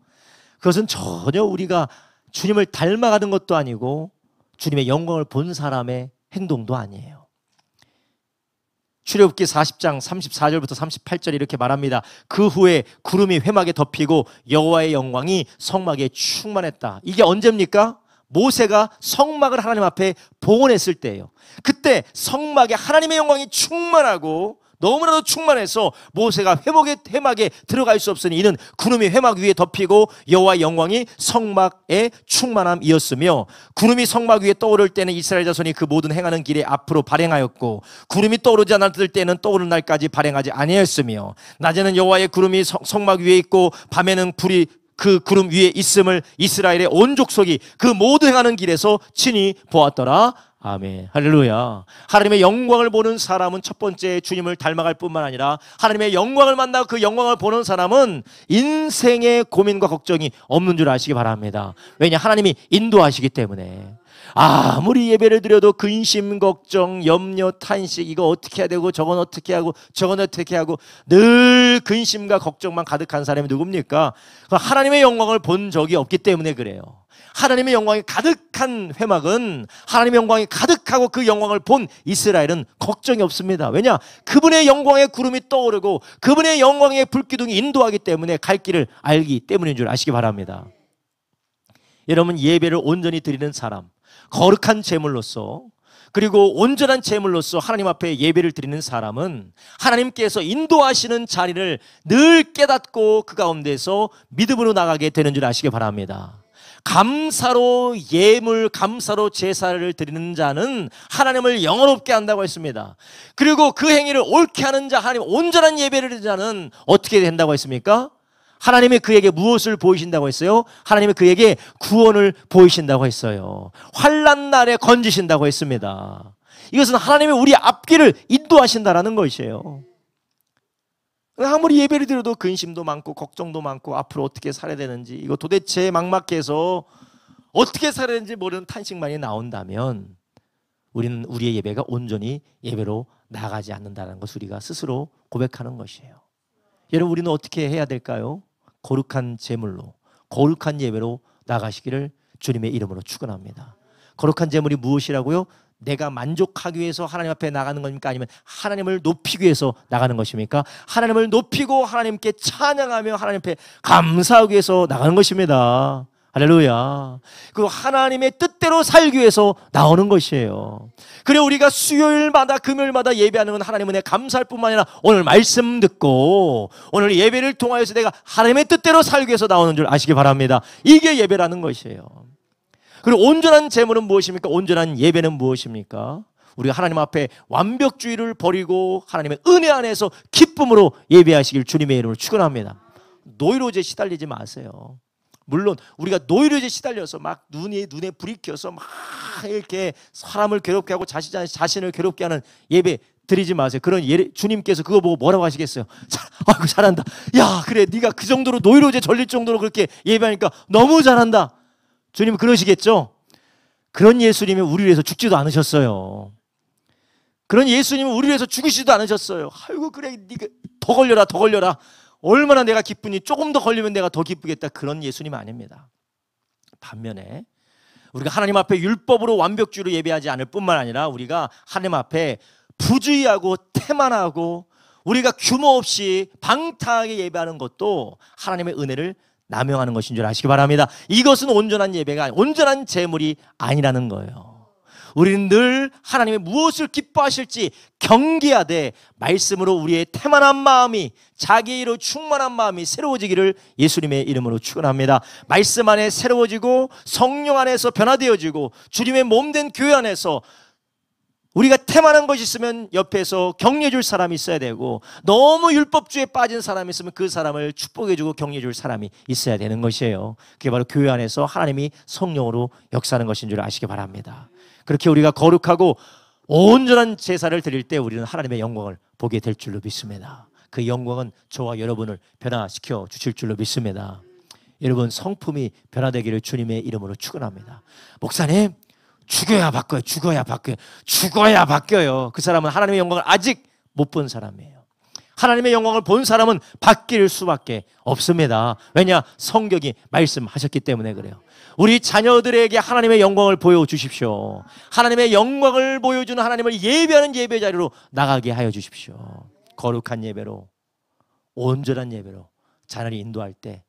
그것은 전혀 우리가 주님을 닮아가는 것도 아니고 주님의 영광을 본 사람의 행동도 아니에요. 출애굽기 40장 34절부터 38절에 이렇게 말합니다. 그 후에 구름이 회막에 덮이고 여호와의 영광이 성막에 충만했다. 이게 언제입니까? 모세가 성막을 하나님 앞에 봉헌했을 때예요. 그때 성막에 하나님의 영광이 충만하고 너무나도 충만해서 모세가 회막에 들어갈 수 없으니 이는 구름이 회막 위에 덮이고 여호와의 영광이 성막의 충만함이었으며, 구름이 성막 위에 떠오를 때는 이스라엘 자손이 그 모든 행하는 길에 앞으로 발행하였고 구름이 떠오르지 않을 때는 떠오르는 날까지 발행하지 아니하였으며, 낮에는 여호와의 구름이 성막 위에 있고 밤에는 불이 그 구름 위에 있음을 이스라엘의 온 족속이 그 모두 행하는 길에서 친히 보았더라. 아멘. 할렐루야. 하나님의 영광을 보는 사람은 첫 번째 주님을 닮아갈 뿐만 아니라 하나님의 영광을 만나고 그 영광을 보는 사람은 인생의 고민과 걱정이 없는 줄 아시기 바랍니다. 왜냐? 하나님이 인도하시기 때문에. 아무리 예배를 드려도 근심, 걱정, 염려, 탄식, 이거 어떻게 해야 되고 저건 어떻게 하고 저건 어떻게 하고 늘 근심과 걱정만 가득한 사람이 누굽니까? 하나님의 영광을 본 적이 없기 때문에 그래요. 하나님의 영광이 가득한 회막은 하나님의 영광이 가득하고 그 영광을 본 이스라엘은 걱정이 없습니다. 왜냐? 그분의 영광의 구름이 떠오르고 그분의 영광의 불기둥이 인도하기 때문에 갈 길을 알기 때문인 줄 아시기 바랍니다. 여러분, 예배를 온전히 드리는 사람, 거룩한 제물로서, 그리고 온전한 제물로서 하나님 앞에 예배를 드리는 사람은 하나님께서 인도하시는 자리를 늘 깨닫고 그 가운데서 믿음으로 나가게 되는 줄 아시기 바랍니다. 감사로 예물, 감사로 제사를 드리는 자는 하나님을 영원롭게 한다고 했습니다. 그리고 그 행위를 옳게 하는 자, 하나님 온전한 예배를 드리는 자는 어떻게 된다고 했습니까? 하나님이 그에게 무엇을 보이신다고 했어요? 하나님이 그에게 구원을 보이신다고 했어요. 환난 날에 건지신다고 했습니다. 이것은 하나님이 우리 앞길을 인도하신다라는 것이에요. 아무리 예배를 드려도 근심도 많고 걱정도 많고 앞으로 어떻게 살아야 되는지, 이거 도대체 막막해서 어떻게 살아야 되는지 모르는 탄식만이 나온다면 우리는 우리의 예배가 온전히 예배로 나가지 않는다는 것을 우리가 스스로 고백하는 것이에요. 여러분, 우리는 어떻게 해야 될까요? 거룩한 제물로, 거룩한 예배로 나가시기를 주님의 이름으로 축원합니다. 거룩한 제물이 무엇이라고요? 내가 만족하기 위해서 하나님 앞에 나가는 겁니까? 아니면 하나님을 높이기 위해서 나가는 것입니까? 하나님을 높이고 하나님께 찬양하며 하나님 앞에 감사하기 위해서 나가는 것입니다. 할렐루야. 그 하나님의 뜻대로 살기 위해서 나오는 것이에요. 그래, 우리가 수요일마다 금요일마다 예배하는 건 하나님 은혜 감사할 뿐만 아니라 오늘 말씀 듣고 오늘 예배를 통하여서 내가 하나님의 뜻대로 살기 위해서 나오는 줄 아시기 바랍니다. 이게 예배라는 것이에요. 그리고 온전한 제물은 무엇입니까? 온전한 예배는 무엇입니까? 우리가 하나님 앞에 완벽주의를 버리고 하나님의 은혜 안에서 기쁨으로 예배하시길 주님의 이름으로 축원합니다. 노이로제 시달리지 마세요. 물론 우리가 노이로제 시달려서 막 눈에 불이 켜서 막 이렇게 사람을 괴롭게 하고 자신을 괴롭게 하는 예배 드리지 마세요. 그런 주님께서 그거 보고 뭐라고 하시겠어요? 아이고 잘한다. 야, 그래, 네가 그 정도로 노이로제 절릴 정도로 그렇게 예배하니까 너무 잘한다. 주님은 그러시겠죠? 그런 예수님이 우리를 위해서 죽지도 않으셨어요. 그런 예수님은 우리를 위해서 죽으시지도 않으셨어요. 아이고 그래, 네가 더 걸려라, 더 걸려라. 얼마나 내가 기쁘니, 조금 더 걸리면 내가 더 기쁘겠다. 그런 예수님은 아닙니다. 반면에 우리가 하나님 앞에 율법으로 완벽주의로 예배하지 않을 뿐만 아니라 우리가 하나님 앞에 부주의하고 태만하고 우리가 규모 없이 방탕하게 예배하는 것도 하나님의 은혜를 남용하는 것인 줄 아시기 바랍니다. 이것은 온전한 예배가, 온전한 제물이 아니라는 거예요. 우리는 늘 하나님의 무엇을 기뻐하실지 경계하되 말씀으로 우리의 태만한 마음이, 자기로 충만한 마음이 새로워지기를 예수님의 이름으로 축원합니다. 말씀 안에 새로워지고 성령 안에서 변화되어지고 주님의 몸된 교회 안에서 우리가 태만한 것이 있으면 옆에서 격려해 줄 사람이 있어야 되고, 너무 율법주의에 빠진 사람이 있으면 그 사람을 축복해 주고 격려해 줄 사람이 있어야 되는 것이에요. 그게 바로 교회 안에서 하나님이 성령으로 역사하는 것인 줄 아시기 바랍니다. 그렇게 우리가 거룩하고 온전한 제사를 드릴 때 우리는 하나님의 영광을 보게 될 줄로 믿습니다. 그 영광은 저와 여러분을 변화시켜 주실 줄로 믿습니다. 여러분, 성품이 변화되기를 주님의 이름으로 축원합니다. 목사님, 죽어야 바뀌어요. 죽어야 바뀌어요. 죽어야 바뀌어요. 그 사람은 하나님의 영광을 아직 못 본 사람이에요. 하나님의 영광을 본 사람은 바뀔 수밖에 없습니다. 왜냐? 성경이 말씀하셨기 때문에 그래요. 우리 자녀들에게 하나님의 영광을 보여주십시오. 하나님의 영광을 보여주는 하나님을 예배하는 예배 자리로 나가게 하여 주십시오. 거룩한 예배로, 온전한 예배로 자녀를 인도할 때,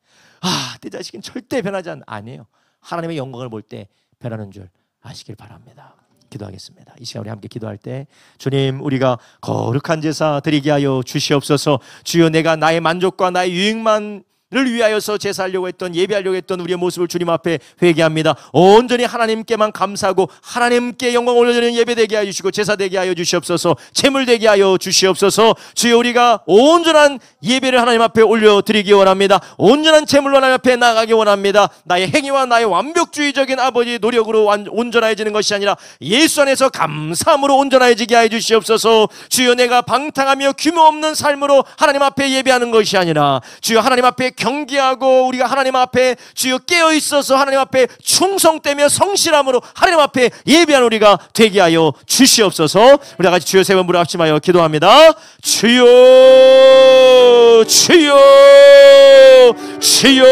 내 자식은 절대 변하지 아니에요. 하나님의 영광을 볼 때 변하는 줄 아시길 바랍니다. 기도하겠습니다. 이 시간 우리 함께 기도할 때, 주님, 우리가 거룩한 제사 드리게 하여 주시옵소서. 주여, 내가 나의 만족과 나의 유익만을 위하여서 제사하려고 했던, 예배하려고 했던 우리의 모습을 주님 앞에 회개합니다. 온전히 하나님께만 감사하고 하나님께 영광 올려드리는 예배 되게 하여 주시고 제사 되게 하여 주시옵소서. 제물 되게 하여 주시옵소서. 주여, 우리가 온전한 예배를 하나님 앞에 올려드리기 원합니다. 온전한 제물로 하나님 앞에 나가기 원합니다. 나의 행위와 나의 완벽주의적인 아버지의 노력으로 온전해지는 것이 아니라 예수 안에서 감사함으로 온전해지게 하여 주시옵소서. 주여, 내가 방탕하며 규모 없는 삶으로 하나님 앞에 예배하는 것이 아니라 주여, 하나님 앞에 경계하고 우리가 하나님 앞에 주여 깨어 있어서 하나님 앞에 충성되며 성실함으로 하나님 앞에 예배한 우리가 되게 하여 주시옵소서. 우리 다 같이 주여 세 번 부르 합심하여 기도합니다. 주여 주여 주여